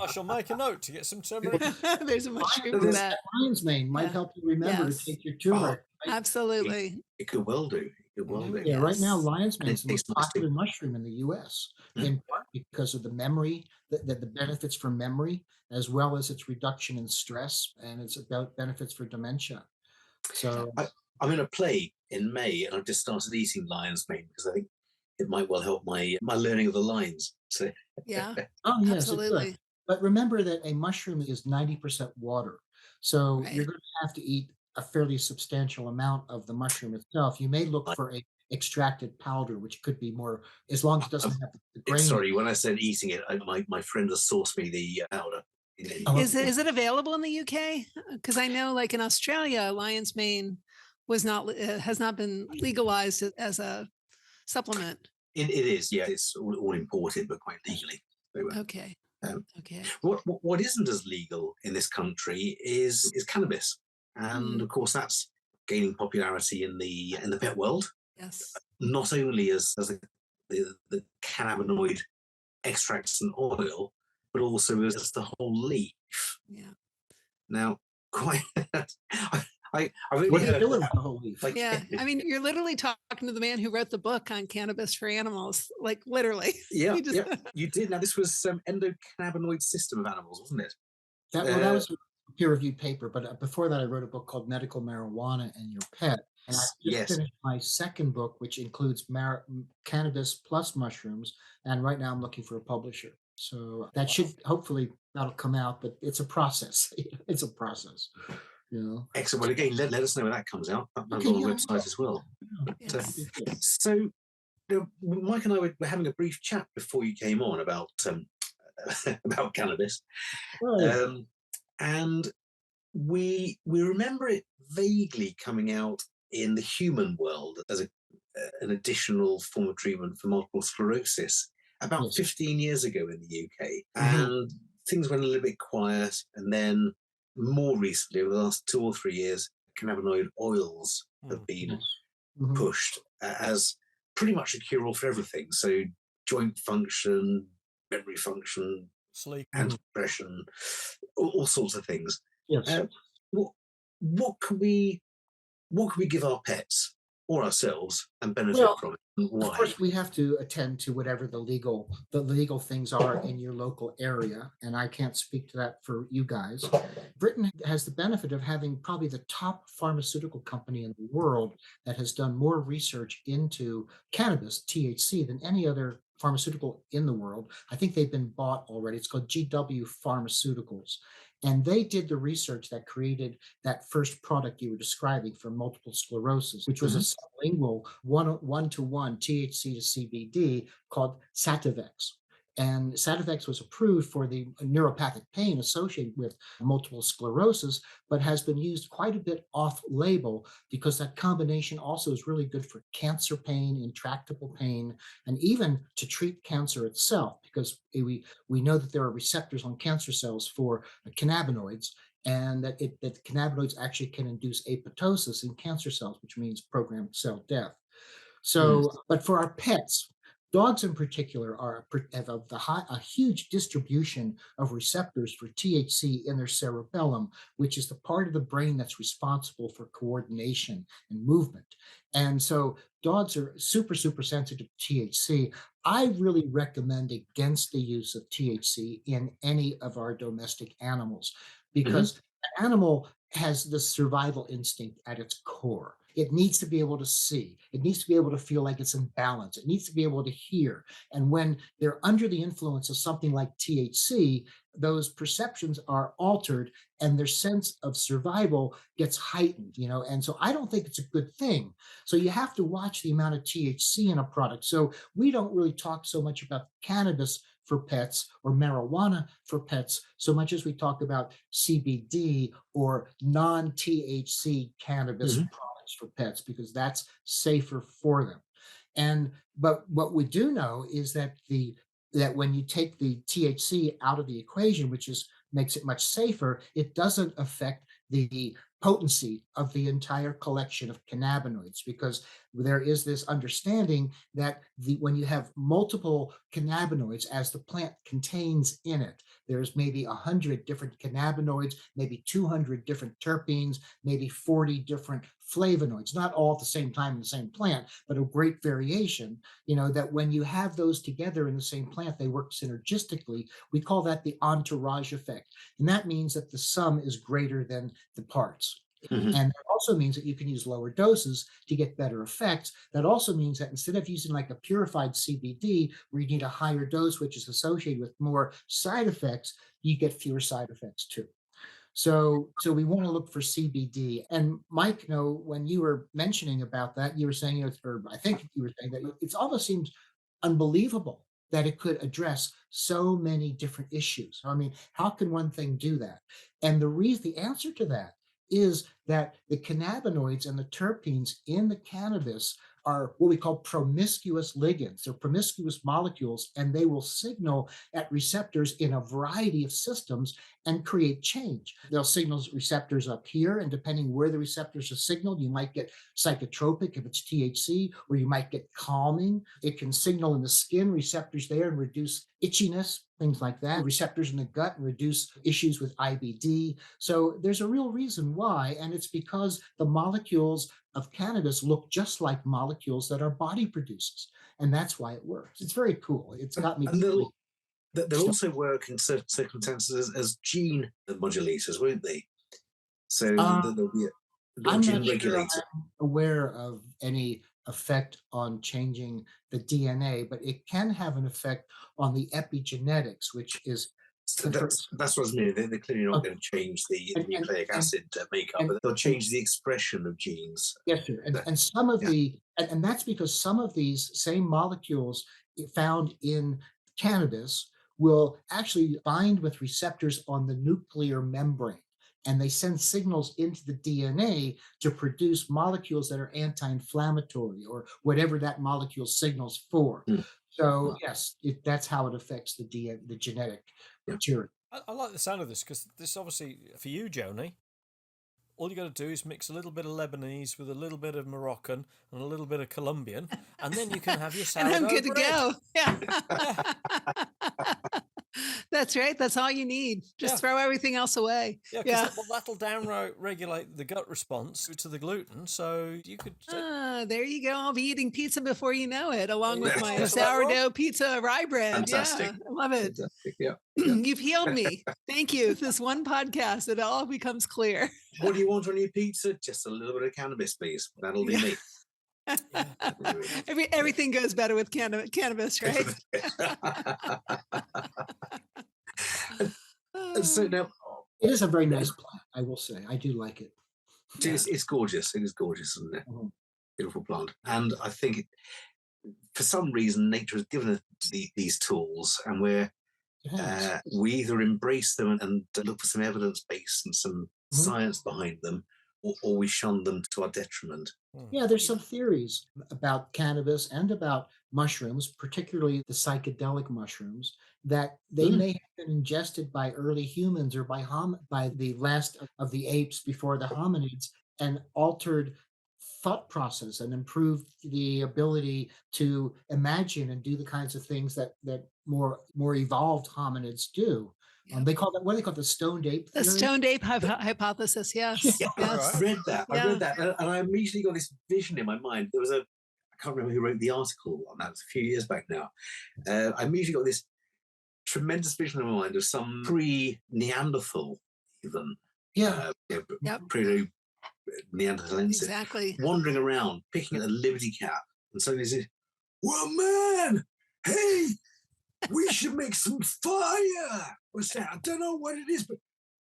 I shall make a note to get some turmeric. There's a mushroom for There's- that. Lion's mane might Yeah. help you remember Yes. to take your turmeric. Right? Absolutely. It could well do. It could well do. Yeah, right now Yes. lion's mane And is it the most tastes nice too. popular mushroom in the U.S. Mm. in part because of the memory, the benefits for memory, as well as its reduction in stress and its about benefits for dementia. So I'm in a play in May, and I've just started eating lion's mane because I think it might well help my learning of the lines. So Yeah. oh yes, it Absolutely. could. But remember that a mushroom is 90% water. So you're Right. going to have to eat a fairly substantial amount of the mushroom itself. You may look for a extracted powder, which could be more, as long as it doesn't have the grain. sorry, when I said eating it, my friend has sourced me the powder. Oh, Is it available in the UK? Because I know, like in Australia, lion's mane has not been legalized as a supplement. It is, yeah. It's all imported, but quite legally. So, Okay. um, Okay. what isn't as legal in this country is cannabis, and Mm. of course that's gaining popularity in the pet world. Yes. Not only as the cannabinoid extracts and oil, but also as the whole leaf. Yeah. Now, quite, I've only what are you heard doing that. with the whole leaf? Like, Yeah. I mean, you're literally talking to the man who wrote the book on cannabis for animals, like literally. yeah, You just- yeah, you did. Now, this was endocannabinoid system of animals, wasn't it? That was a peer-reviewed paper, but before that, I wrote a book called Medical Marijuana and Your Pet. And I just Yes. finished my second book, which includes cannabis plus mushrooms. And right now I'm looking for a publisher. So that should hopefully that'll come out, but it's a process. It's a process, you know. Excellent. Well, again, let us know when that comes out. That'll Okay, be on yeah, the I website as well. Yes. So, Mike and I were having a brief chat before you came on about about cannabis, Oh, yeah. and we remember it vaguely coming out in the human world as an additional form of treatment for multiple sclerosis about Yes. 15 years ago in the UK, Mhm. and things went a little bit quiet, and then more recently, over the last 2 or 3 years, cannabinoid oils have been Yes. Mhm. pushed as pretty much a cure-all for everything. So joint function, memory function, Sleep. anti-depression, all sorts of things. Yes. What can we give our pets or ourselves and benefit Well, from it? And why? Of course, we have to attend to whatever the legal things are in your local area, and I can't speak to that for you guys. Britain has the benefit of having probably the top pharmaceutical company in the world that has done more research into cannabis, THC, than any other pharmaceutical in the world. I think they've been bought already. It's called GW Pharmaceuticals. And they did the research that created that first product you were describing for multiple sclerosis, which was a sublingual one-to-one THC to CBD called Sativex. And Sativex was approved for the neuropathic pain associated with multiple sclerosis, but has been used quite a bit off label because that combination also is really good for cancer pain, intractable pain, and even to treat cancer itself, because we know that there are receptors on cancer cells for cannabinoids, and that cannabinoids actually can induce apoptosis in cancer cells, which means programmed cell death. So, but for our pets, dogs in particular have a huge distribution of receptors for THC in their cerebellum, which is the part of the brain that's responsible for coordination and movement. And so dogs are super, super sensitive to THC. I really recommend against the use of THC in any of our domestic animals because an animal has the survival instinct at its core. It needs to be able to see. It needs to be able to feel like it's in balance. It needs to be able to hear. And when they're under the influence of something like THC, those perceptions are altered and their sense of survival gets heightened, and so I don't think it's a good thing. So you have to watch the amount of THC in a product. So we don't really talk so much about cannabis for pets or marijuana for pets so much as we talk about CBD or non-THC cannabis products for pets, because that's safer for them. But what we do know is that when you take the THC out of the equation, which makes it much safer, it doesn't affect the potency of the entire collection of cannabinoids, because there is this understanding that when you have multiple cannabinoids, as the plant contains in it, there's maybe 100 different cannabinoids, maybe 200 different terpenes, maybe 40 different flavonoids, not all at the same time in the same plant, but a great variation, that when you have those together in the same plant, they work synergistically. We call that the entourage effect. And that means that the sum is greater than the parts. And that also means that you can use lower doses to get better effects. That also means that instead of using like a purified CBD, where you need a higher dose, which is associated with more side effects, you get fewer side effects too. So we want to look for CBD. And Mike, when you were mentioning about that, you were saying, or I think you were saying that it almost seems unbelievable that it could address so many different issues. I mean, how can one thing do that? And the answer to that is that the cannabinoids and the terpenes in the cannabis are what we call promiscuous ligands. They're promiscuous molecules, and they will signal at receptors in a variety of systems and create change. They'll signal receptors up here, and depending where the receptors are signaled, you might get psychotropic if it's THC, or you might get calming. It can signal in the skin receptors there and reduce itchiness, things like that. Receptors in the gut and reduce issues with IBD. So there's a real reason why, and it's because the molecules of cannabis look just like molecules that our body produces. And that's why it works. It's very cool. It's got me. And they'll also work in certain circumstances as gene modulators, won't they? So there'll be a I'm gene not regulator. sure I'm aware of any effect on changing the DNA, but it can have an effect on the epigenetics, which is That's what I was meaning. They're clearly not going to change the nucleic acid makeup, but they'll change the expression of genes. Yes, sir. And some of and that's because some of these same molecules found in cannabis will actually bind with receptors on the nuclear membrane. And they send signals into the DNA to produce molecules that are anti-inflammatory or whatever that molecule signals for. So yes, that's how it affects the genetic material. I like the sound of this, because this obviously, for you, Joni, all you got to do is mix a little bit of Lebanese with a little bit of Moroccan and a little bit of Colombian, and then you can have your sourdough And I'm good bread. to go. Yeah. That's right. That's all you need. Just throw everything else away. Yeah. That'll down-regulate the gut response to the gluten, so you could... there you go. I'll be eating pizza before you know it, along with my That's sourdough pizza rye bread. Fantastic. Yeah, I love it. Fantastic. Yeah. You've healed me. Thank you. This one podcast, it all becomes clear. What do you want on your pizza? Just a little bit of cannabis, please. That'll be me. Everything goes better with cannabis, right? So now, It is a very nice plant, I will say. I do like it. It's gorgeous. It is gorgeous, isn't it? Mhm. Beautiful plant. And I think for some reason nature has given us these tools, and Yes. we either embrace them and look for some evidence base and some Mhm. science behind them, or we shun them to our detriment. Yeah, there's some theories about cannabis and about mushrooms, particularly the psychedelic mushrooms, that they Mm. may have been ingested by early humans or by the last of the apes before the hominids and altered thought process and improved the ability to imagine and do the kinds of things that more evolved hominids do. Yep. They call that, what do they call it, the stoned ape The theory? stoned ape hypothesis. Yes. Yeah, Yes. I read that. I Yeah. read that, and I immediately got this vision in my mind. There was I can't remember who wrote the article on that. It was a few years back now. I immediately got this tremendous vision in my mind of some pre-Neanderthal, even Yeah. Yep. Neanderthalensis, Exactly. wandering around, picking at a liberty cap, and suddenly he says, "Well, man, hey, we should make some fire." What's that? I don't know what it is, but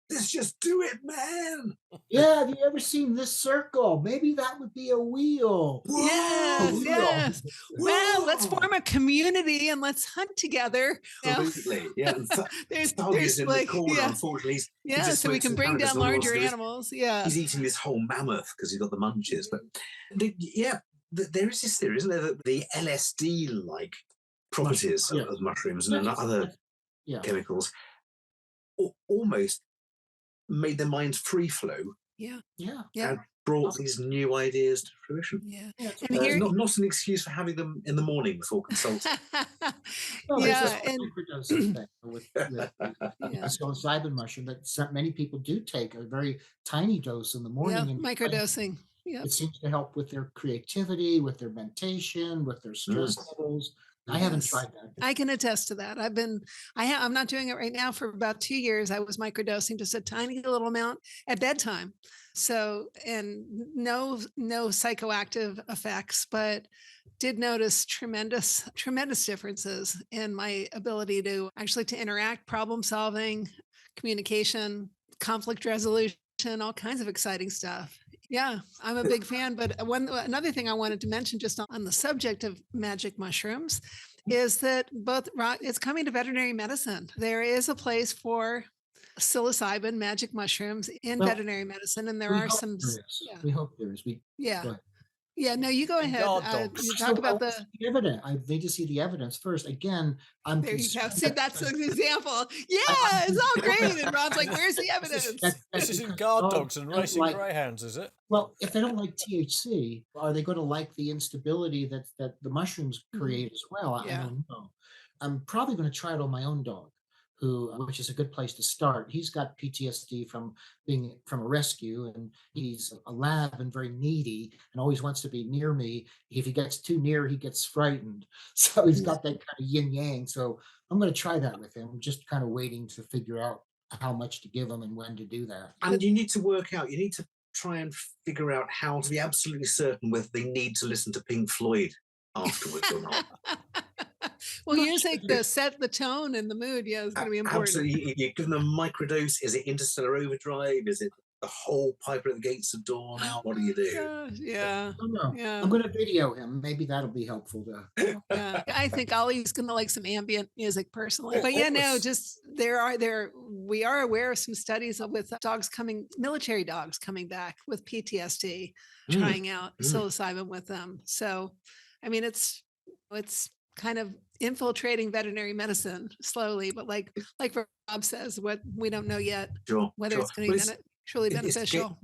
let's just do it, man. Yeah, have you ever seen this circle? Maybe that would be a wheel. Whoa, Yes, Wheel. yes. Well, let's whoa. form a community and let's hunt together. Now, Absolutely, yeah. And Thug is there's in like, the corner, yeah, unfortunately. He yeah. just So we smokes can his bring cannabis down and all he wants larger to do is animals. Yeah. he's eating this whole mammoth because he's got the munches. But there is this theory, isn't there, that the LSD-like properties Yeah. of mushrooms and That's- other Yeah. chemicals almost made their minds free flow Yeah. Yeah. Yeah. and brought these new ideas to fruition. Yeah. Yeah. And here, Not an excuse for having them in the morning before consulting. Well, there's yeah. this And microdosing thing with the yeah. psilocybin mushroom that many people do take a very tiny dose in the Yeah. morning. And Microdosing. Yeah. it seems to help with their creativity, with their mentation, with their stress levels. I haven't Yes. tried that. I can attest to that. I'm not doing it right now. For about 2 years, I was microdosing just a tiny little amount at bedtime. So, and no psychoactive effects, but did notice tremendous differences in my ability to actually to interact, problem solving, communication, conflict resolution, all kinds of exciting stuff. Yeah, I'm a big fan. But another thing I wanted to mention just on the subject of magic mushrooms is that it's coming to veterinary medicine. There is a place for psilocybin magic mushrooms in Well, veterinary medicine, and there we are hope some. there is. Yeah, We hope there is. Go yeah, ahead. yeah. No, you go And ahead. guard dogs. You So talk I about want to see the evidence. I need to see the evidence first. Again, I'm There you go. concerned See, that- that's an example. Yeah, I- it's all great. And Rob's like, "Where's the evidence?" This is in because guard dogs and don't racing like- greyhounds, is it? Well, if they don't like THC, are they going to like the instability that the mushrooms create as well? I Yeah. don't know. I'm probably going to try it on my own dog, which is a good place to start. He's got PTSD from being from a rescue, and he's a lab and very needy, and always wants to be near me. If he gets too near, he gets frightened. So he's got that kind of yin yang. So I'm going to try that with him. I'm just kind of waiting to figure out how much to give him and when to do that. And you need to try and figure out how to be absolutely certain whether they need to listen to Pink Floyd afterwards or not. Well, music to set the tone and the mood. Yeah, it's going to be important. Absolutely. You're giving them a microdose. Is it interstellar overdrive? Is it the whole Piper at the Gates of Dawn? Now, what do you do? Gosh, yeah, I don't know. yeah. I'm going to video him. Maybe that'll be helpful to. Yeah, I think Ollie's gonna like some ambient music personally. Of But yeah, no, course. just we are aware of some studies with military dogs coming back with PTSD, Mm, trying out mm. psilocybin with them. So, I mean, it's kind of infiltrating veterinary medicine slowly, but like Rob says, what we don't know yet Sure. whether sure. it's going to But be truly it's beneficial.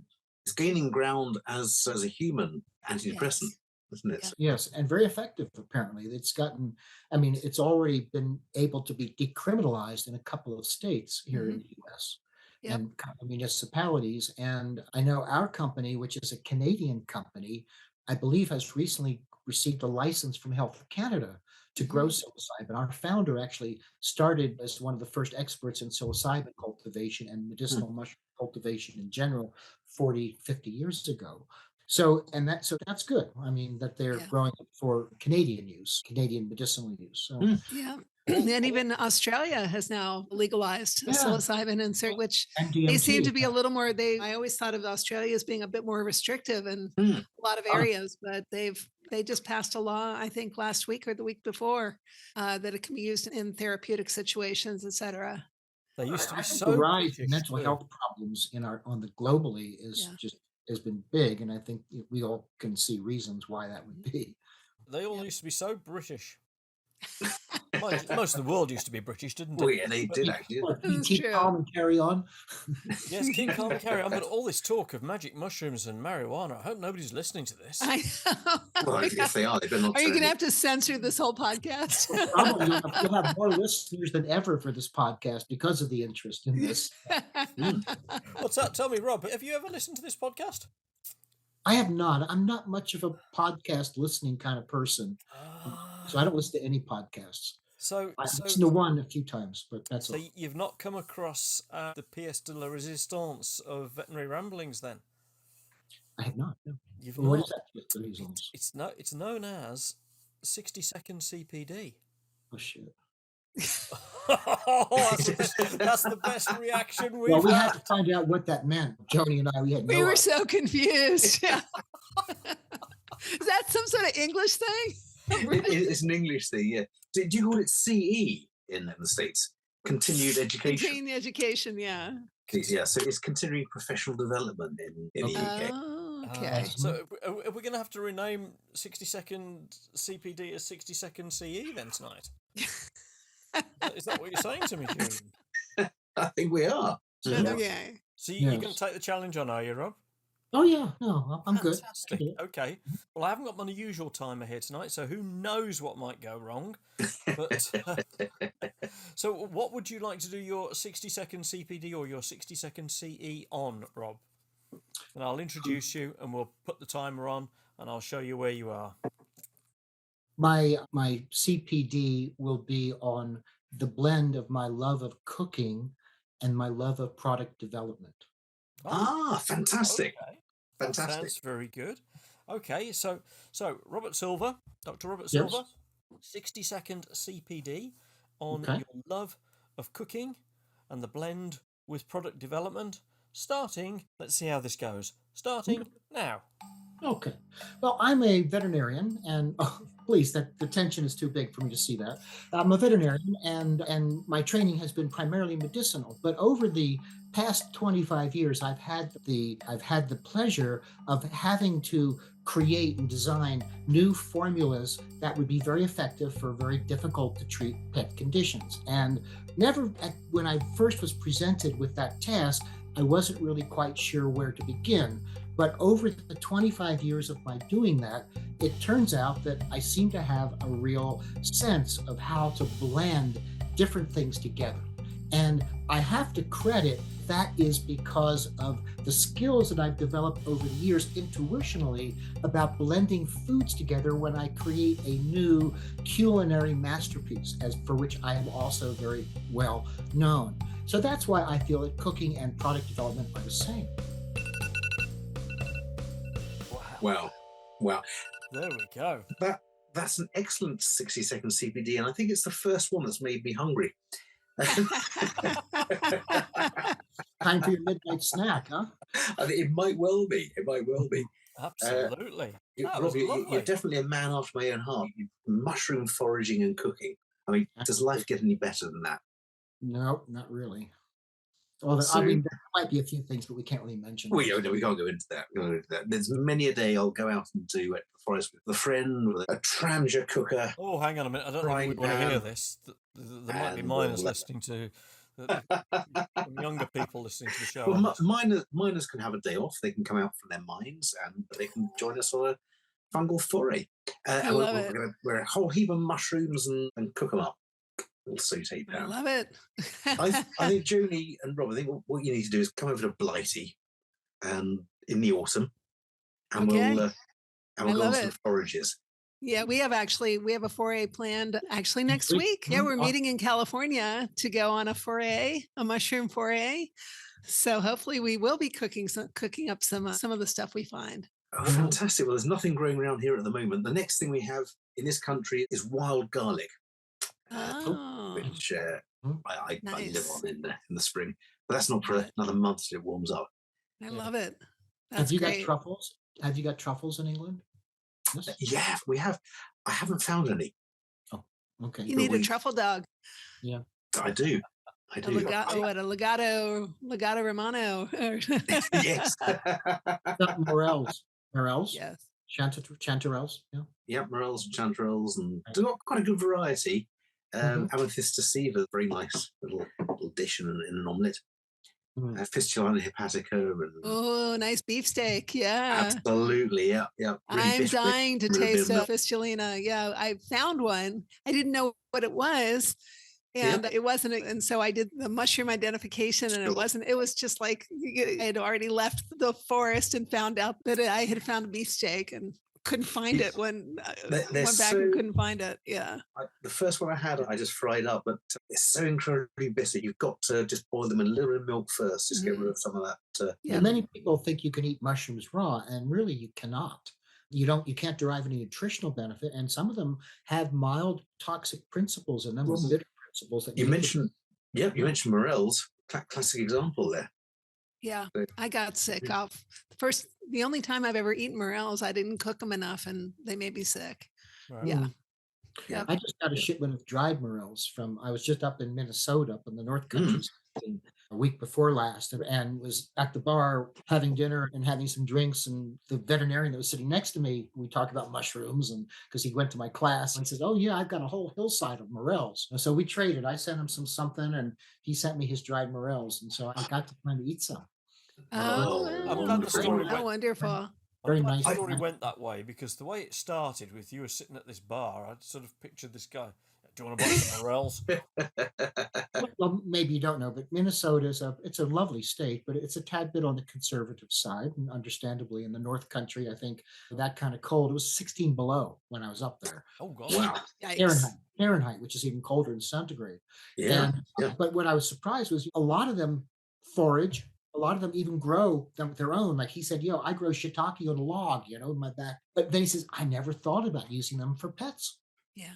it's gaining ground as a human antidepressant, isn't it? Yeah. Yes, and very effective, apparently. It's already been able to be decriminalized in a couple of states here in the US Yep. and municipalities. And I know our company, which is a Canadian company, I believe has recently received a license from Health Canada to grow psilocybin. Our founder actually started as one of the first experts in psilocybin cultivation and medicinal mushroom cultivation in general 40, 50 years ago. So that's good. I mean, that they're Yeah. growing it for Canadian use, Canadian medicinal use. So Mm. Yeah. And even Australia has now legalized Yeah. psilocybin which And they DMT. seem to be a little more. I always thought of Australia as being a bit more restrictive in Hmm. a lot of areas, but they just passed a law, I think last week or the week before, that it can be used in therapeutic situations, etc. They used to I be think so the rise in British mental too. health problems on the globally is Yeah. just has been big, and I think we all can see reasons why that would be. They all Yep. used to be so British. Most of the world used to be British, didn't Oh it? yeah, they did actually. Well, This is keep true. calm and carry on. Yes, keep calm and carry on. But all this talk of magic mushrooms and marijuana, I hope nobody's listening to this. I know. Well, if they are, they better not. Are you turn going to it. have to censor this whole podcast? Probably you'll have more listeners than ever for this podcast because of the interest in this. Well, tell me, Rob, have you ever listened to this podcast? I have not. I'm not much of a podcast listening kind of person, so I don't listen to any podcasts. So, I listened to one a few times, but that's so all. you've not come across the pièce de la résistance of veterinary ramblings, then? I have not. No. You've What not. is that? The reasons? It's known as 60-second CPD. Oh shit. Oh, that's the best reaction we've Well, we had had. to find out what that meant. Joni and I, we had no We were idea. so confused. Yeah. Is that some sort of English thing? It's an English thing, yeah. Do you call it CE in the States? Continued education. Continuing education, yeah. Yeah, so it's continuing professional development in the UK. Oh, okay. So are we going to have to rename 60-second CPD as 60-second CE then tonight? Is that what you're saying to me, Julian? I think we are. Okay. So you're Yes. going to take the challenge on, are you, Rob? Oh yeah, no, I'm good. Fantastic. Okay. Well, I haven't got my usual timer here tonight, so who knows what might go wrong. But so, what would you like to do your 60-second CPD or your 60-second CE on, Rob? And I'll introduce you, and we'll put the timer on, and I'll show you where you are. My CPD will be on the blend of my love of cooking and my love of product development. Ah, fantastic. Okay. That Fantastic. sounds very good. Okay, so Robert Silver, Dr. Robert Yes. Silver, 60-second CPD on Okay. your love of cooking and the blend with product development. Starting, let's see how this goes. Starting now. Okay. Well, I'm a veterinarian, and please, that the tension is too big for me to see that. I'm a veterinarian, and my training has been primarily medicinal. But over the past 25 years, I've had the pleasure of having to create and design new formulas that would be very effective for very difficult to treat pet conditions. And when I first was presented with that task, I wasn't really quite sure where to begin. But over the 25 years of my doing that, it turns out that I seem to have a real sense of how to blend different things together. And I have to credit that is because of the skills that I've developed over the years intuitionally about blending foods together when I create a new culinary masterpiece, for which I am also very well known. So that's why I feel that cooking and product development are the same. Wow. There we go. That's an excellent 60-second CPD, and I think it's the first one that's made me hungry. Time for your midnight snack, huh? I think it might well be. Absolutely. That Rob, was you're lovely. definitely a man after my own heart. Mushroom foraging and cooking. I mean, does life get any better than that? No, not really. Well, So- I mean, there might be a few things, but we can't really mention. We those. can't go into that. There's many a day I'll go out into the forest with a friend, with a trangia cooker. Oh, hang on a minute. I don't think Frying we want to hear pan. this. There might be And minors we'll- listening to, younger people listening to the show. Well, miners can have a day off. They can come out from their mines and they can join us on a fungal foray. I And love it. we're a whole heap of mushrooms and cook them up. We'll sauté I down. love it. I think Joni and Rob, I think what you need to do is come over to Blighty in the autumn, and Okay. we'll I go on love some it. forages. Yeah, we have a foray planned actually next week? week. Yeah, we're Oh. meeting in California to go on a mushroom foray. So hopefully we will be cooking up some of the stuff we find. Oh, fantastic. Well, there's nothing growing around here at the moment. The next thing we have in this country is wild garlic. Oh, which I live nice. on in the spring. But that's not for Got it. another month till it warms up. I Yeah. love it. Have That's you got great. truffles? Have you got truffles in England? Yes. Yeah, we have. I haven't found any. Oh, okay. You need a we- truffle dog. Yeah. I do. I A do. legato, what, a legato Romano. Yes. Got morels. Morels. Yes. Chanterelles. Yeah. Yeah, morels and chanterelles, and they've got quite a good variety. Amethyst sativa, very nice little dish in an omelette. Mhm. Fistulina hepatica, and Oh, nice beefsteak. Yeah. absolutely, yeah. Really I'm bitter, dying to with a bit taste of a milk. fistulina. Yeah, I found one. I didn't know what it was. And it wasn't, and so I did the mushroom identification, and Sure. it was just like I had already left the forest and found out that I had found a beefsteak and couldn't find Yeah. it when They're went back and couldn't find it. Yeah. The first one I had, I just fried up, but it's so incredibly bitter. You've got to just boil them in a little bit of milk first, just get rid of some of that. Yeah. And many people think you can eat mushrooms raw, and really you cannot. You can't derive any nutritional benefit, and some of them have mild toxic principles in them, or bitter principles that You make it- mentioned, you mentioned morels, classic example there. Yeah. So- I got sick Yeah. off the only time I've ever eaten morels, I didn't cook them enough and they made me sick. Right. Yeah. Mm. Yep. I just got a shipment of dried morels I was just up in Minnesota, up in the North Country, a week before last, and was at the bar having dinner and having some drinks. And the veterinarian that was sitting next to me, we talked about mushrooms, and because he went to my class, and he says, "Oh yeah, I've got a whole hillside of morels." And so we traded. I sent him something, and he sent me his dried morels, and so I got to time to eat some. Oh, I'm wow. glad the story Oh, wonderful. Very I'm glad nice. the story went that way, because the way it started with you were sitting at this bar, I'd sort of pictured this guy. Do you want to buy some morels? Well, maybe you don't know, but Minnesota it's a lovely state, but it's a tad bit on the conservative side, and understandably in the North Country, I think that kind of cold. It was 16 below when I was up there. Oh God! Wow. Yikes. Fahrenheit, which is even colder than centigrade. Yeah. But what I was surprised was a lot of them forage. A lot of them even grow their own. Like he said, I grow shiitake on a log, in my back. But then he says, I never thought about using them for pets. Yeah.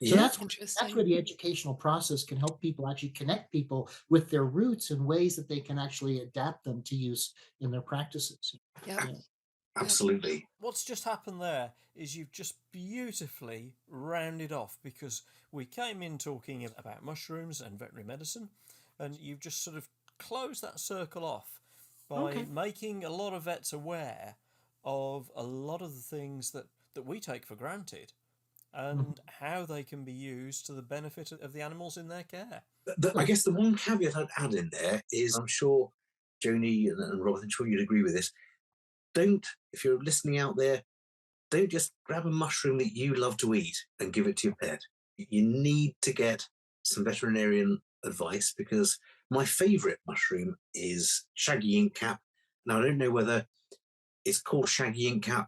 So that's Interesting. where the educational process can help people actually connect people with their roots in ways that they can actually adapt them to use in their practices. Yep. Absolutely. What's just happened there is you've just beautifully rounded off, because we came in talking about mushrooms and veterinary medicine, and you've just sort of closed that circle off by making a lot of vets aware of a lot of the things that we take for granted, and how they can be used to the benefit of the animals in their care. I guess the one caveat I'd add in there is, I'm sure Joni and Robert, I'm sure you'd agree with this. If you're listening out there, don't just grab a mushroom that you love to eat and give it to your pet. You need to get some veterinarian advice, because my favourite mushroom is shaggy ink cap. Now, I don't know whether it's called shaggy ink cap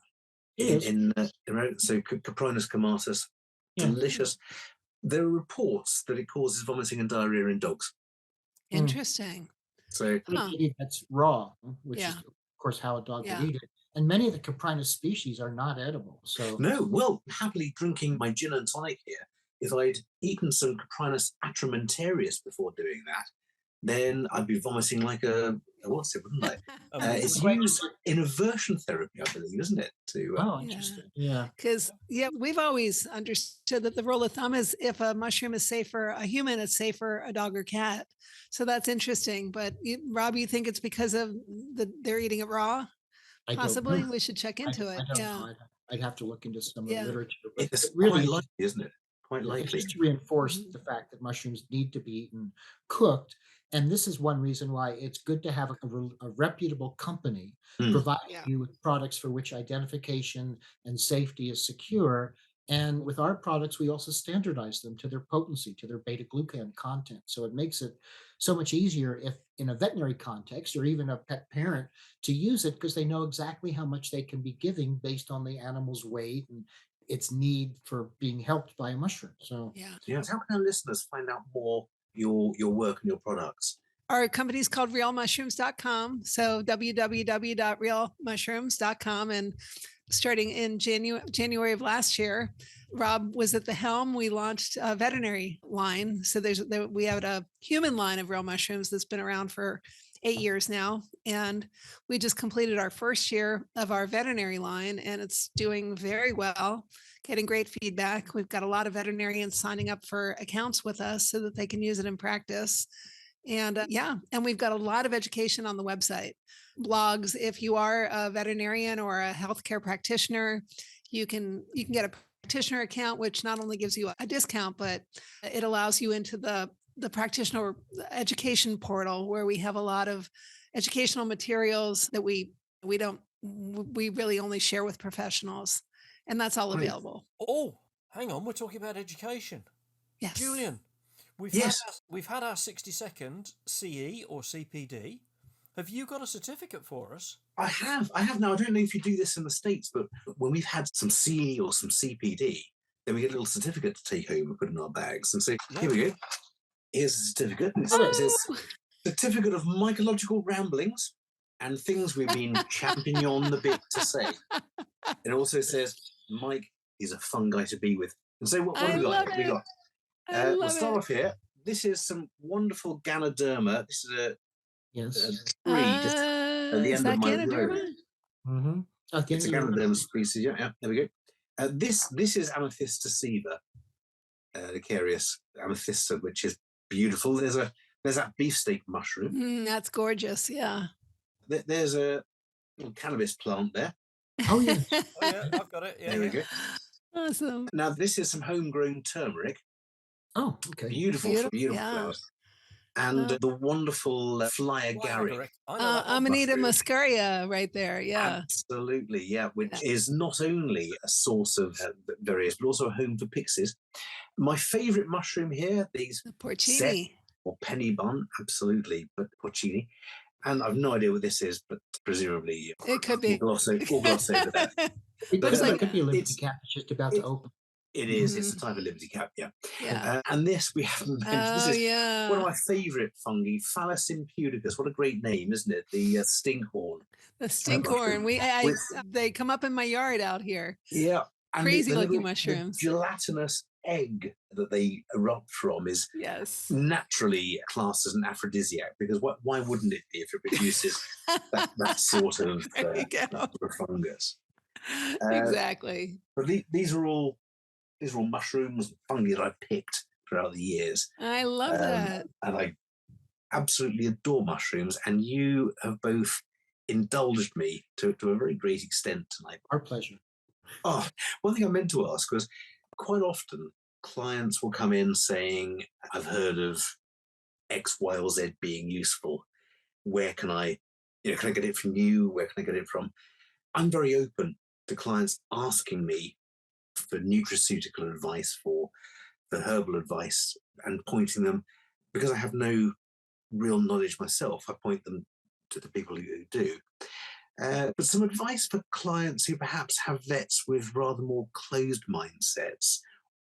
so Caprinus comatus, delicious. There are reports that it causes vomiting and diarrhea in dogs. Interesting. So Maybe that's raw, which is, Yeah. of course, how a dog Yeah. would eat it. And many of the Caprinus species are not edible. So no, well, happily drinking my gin and tonic here. If I'd eaten some Caprinus atramentarius before doing that, then I'd be vomiting like wouldn't I? It's used in aversion therapy, I believe, isn't it? interesting. Yeah. Because we've always understood that the rule of thumb is if a mushroom is safe for a human, it's safe for a dog or cat. So that's interesting. But Rob, you think it's because of they're eating it raw? Possibly, we should check into it. I don't know. I'd have to look into some of the Yeah. literature. But It's really, quite likely, isn't it? Quite it's likely. just to reinforce the fact that mushrooms need to be eaten cooked. And this is one reason why it's good to have a reputable company providing you with products for which identification and safety is secure. And with our products, we also standardize them to their potency, to their beta-glucan content. So it makes it so much easier if in a veterinary context, or even a pet parent, to use it, because they know exactly how much they can be giving based on the animal's weight and its need for being helped by a mushroom. So Yes. How can our listeners find out more your work and your products? Our company's called realmushrooms.com. So www.realmushrooms.com. And starting in January of last year, Rob was at the helm. We launched a veterinary line. So we have a human line of real mushrooms that's been around for 8 years now. And we just completed our first year of our veterinary line, and it's doing very well, getting great feedback. We've got a lot of veterinarians signing up for accounts with us so that they can use it in practice. And and we've got a lot of education on the website, blogs. If you are a veterinarian or a healthcare practitioner, you can get a practitioner account, which not only gives you a discount, but it allows you into the practitioner education portal, where we have a lot of educational materials that we really only share with professionals, and that's all available. Oh, hang on, we're talking about education. Yes, Julian, we've had our 60-second CE or CPD. Have you got a certificate for us? I have now. I don't know if you do this in the States, but when we've had some CE or some CPD, then we get a little certificate to take home and put in our bags. And so here we go. Here's a certificate. It says Certificate of Mycological Ramblings and Things We've Been Championing on the Bit to Say. It also says Mike is a fungi to be with. And so what have we got here? We'll start off here. This is some wonderful Ganoderma. This is a tree just at the end of my road. Mm-hmm. It's a Ganoderma species. Yeah, there we go. This is Amethysta sativa, the carious Amethysta, which is beautiful. There's that beefsteak mushroom. That's gorgeous. Yeah. There's a little cannabis plant there. Oh yeah. Oh, yeah, I've got it. Yeah, there we go. Awesome. Now this is some homegrown turmeric. Oh, okay. Beautiful flowers. And the wonderful fly agaric. Amanita muscaria right there. Yeah. Absolutely. Yeah. Which is not only a source of various, but also a home for pixies. My favorite mushroom here, these porcini or penny bun. Absolutely. But porcini. And I've no idea what this is, but presumably it could be. We'll gloss over that. It looks like it could be a liberty cap. It's just about to open. It is. It's a type of liberty cap, yeah. And this we haven't mentioned. This is one of my favourite fungi, Phallus impudicus. What a great name, isn't it? The stinkhorn. The stinkhorn. They come up in my yard out here. Yeah. And crazy looking mushrooms. The gelatinous egg that they erupt from is naturally classed as an aphrodisiac, because why wouldn't it be if it produces that sort of fungus? Exactly. But these are all mushrooms and fungi that I've picked throughout the years. I love that. And I absolutely adore mushrooms. And you have both indulged me to a very great extent tonight. Our pleasure. Oh, one thing I meant to ask was, quite often clients will come in saying, I've heard of X, Y, or Z being useful. Where can I get it from you? Where can I get it from? I'm very open to clients asking me for nutraceutical advice, for herbal advice, and pointing them, because I have no real knowledge myself, I point them to the people who do. But some advice for clients who perhaps have vets with rather more closed mindsets,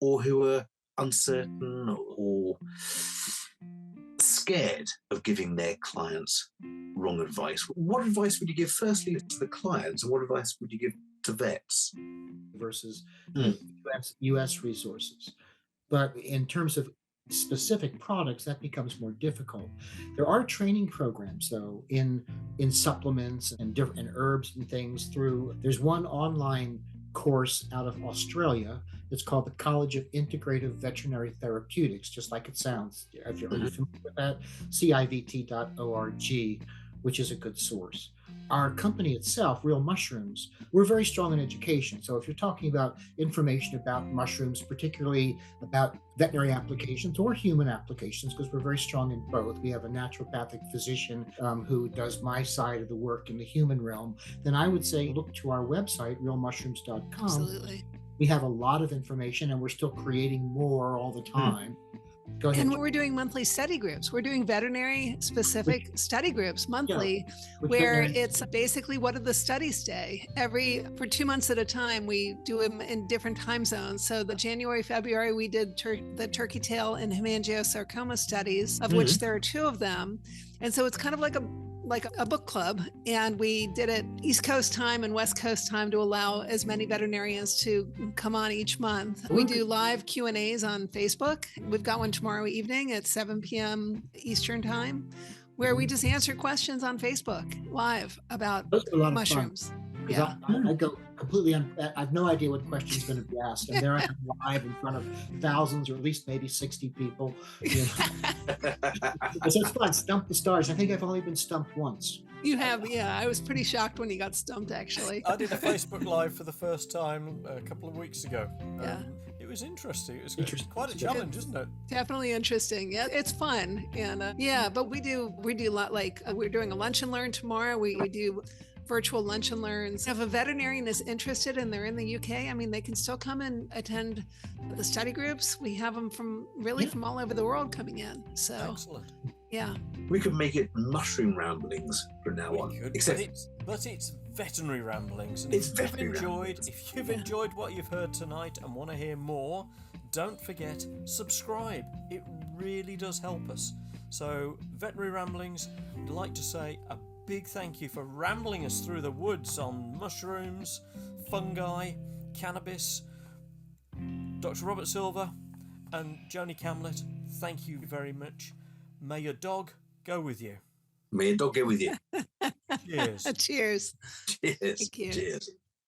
or who are uncertain or scared of giving their clients wrong advice. What advice would you give firstly to the clients, and what advice would you give to vets? Versus US resources. But in terms of specific products, that becomes more difficult. There are training programs, though, in supplements and different herbs and things. There's one online course out of Australia. It's called the College of Integrative Veterinary Therapeutics, just like it sounds. If you're familiar with that, CIVT.org, which is a good source. Our company itself, Real Mushrooms, we're very strong in education. So if you're talking about information about mushrooms, particularly about veterinary applications or human applications, because we're very strong in both. We have a naturopathic physician who does my side of the work in the human realm. Then I would say look to our website, realmushrooms.com. Absolutely. We have a lot of information, and we're still creating more all the time. Go ahead. And we're doing monthly study groups. We're doing veterinary specific study groups monthly, where it's basically, what did the studies say? For 2 months at a time, we do them in different time zones. So the January, February, we did the turkey tail and hemangiosarcoma studies, of which there are 2 of them. And so it's kind of like like a book club, and we did it East Coast time and West Coast time to allow as many veterinarians to come on each month. We do live Q&As on Facebook. We've got one tomorrow evening at 7 p.m. Eastern time, where we just answer questions on Facebook live about Those are a lot of mushrooms. fun. Yeah. I go completely I have no idea what question's going to be asked. And there I am live in front of thousands or at least maybe 60 people. You know. So it's fun. Stump the stars. I think I've only been stumped once. You have, yeah. I was pretty shocked when you got stumped, actually. I did a Facebook Live for the first time a couple of weeks ago. Yeah. It was interesting. It was quite a challenge, isn't it? Definitely interesting. Yeah, it's fun. And but we do a lot, like we're doing a lunch and learn tomorrow. We do virtual lunch and learns. If a veterinarian is interested and they're in the UK, I mean, they can still come and attend the study groups. We have them from all over the world coming in. So excellent. Yeah. We could make it mushroom ramblings from now on. But it's veterinary ramblings. And It's if you've veterinary ramblings. If you've enjoyed what you've heard tonight and want to hear more, don't forget, subscribe. It really does help us. So, Veterinary Ramblings, we'd like to say a big thank you for rambling us through the woods on mushrooms, fungi, cannabis. Dr. Robert Silver and Joni Kamlet, thank you very much. May your dog go with you. May your dog go with you. Cheers. Cheers. Cheers. Thank you. Cheers.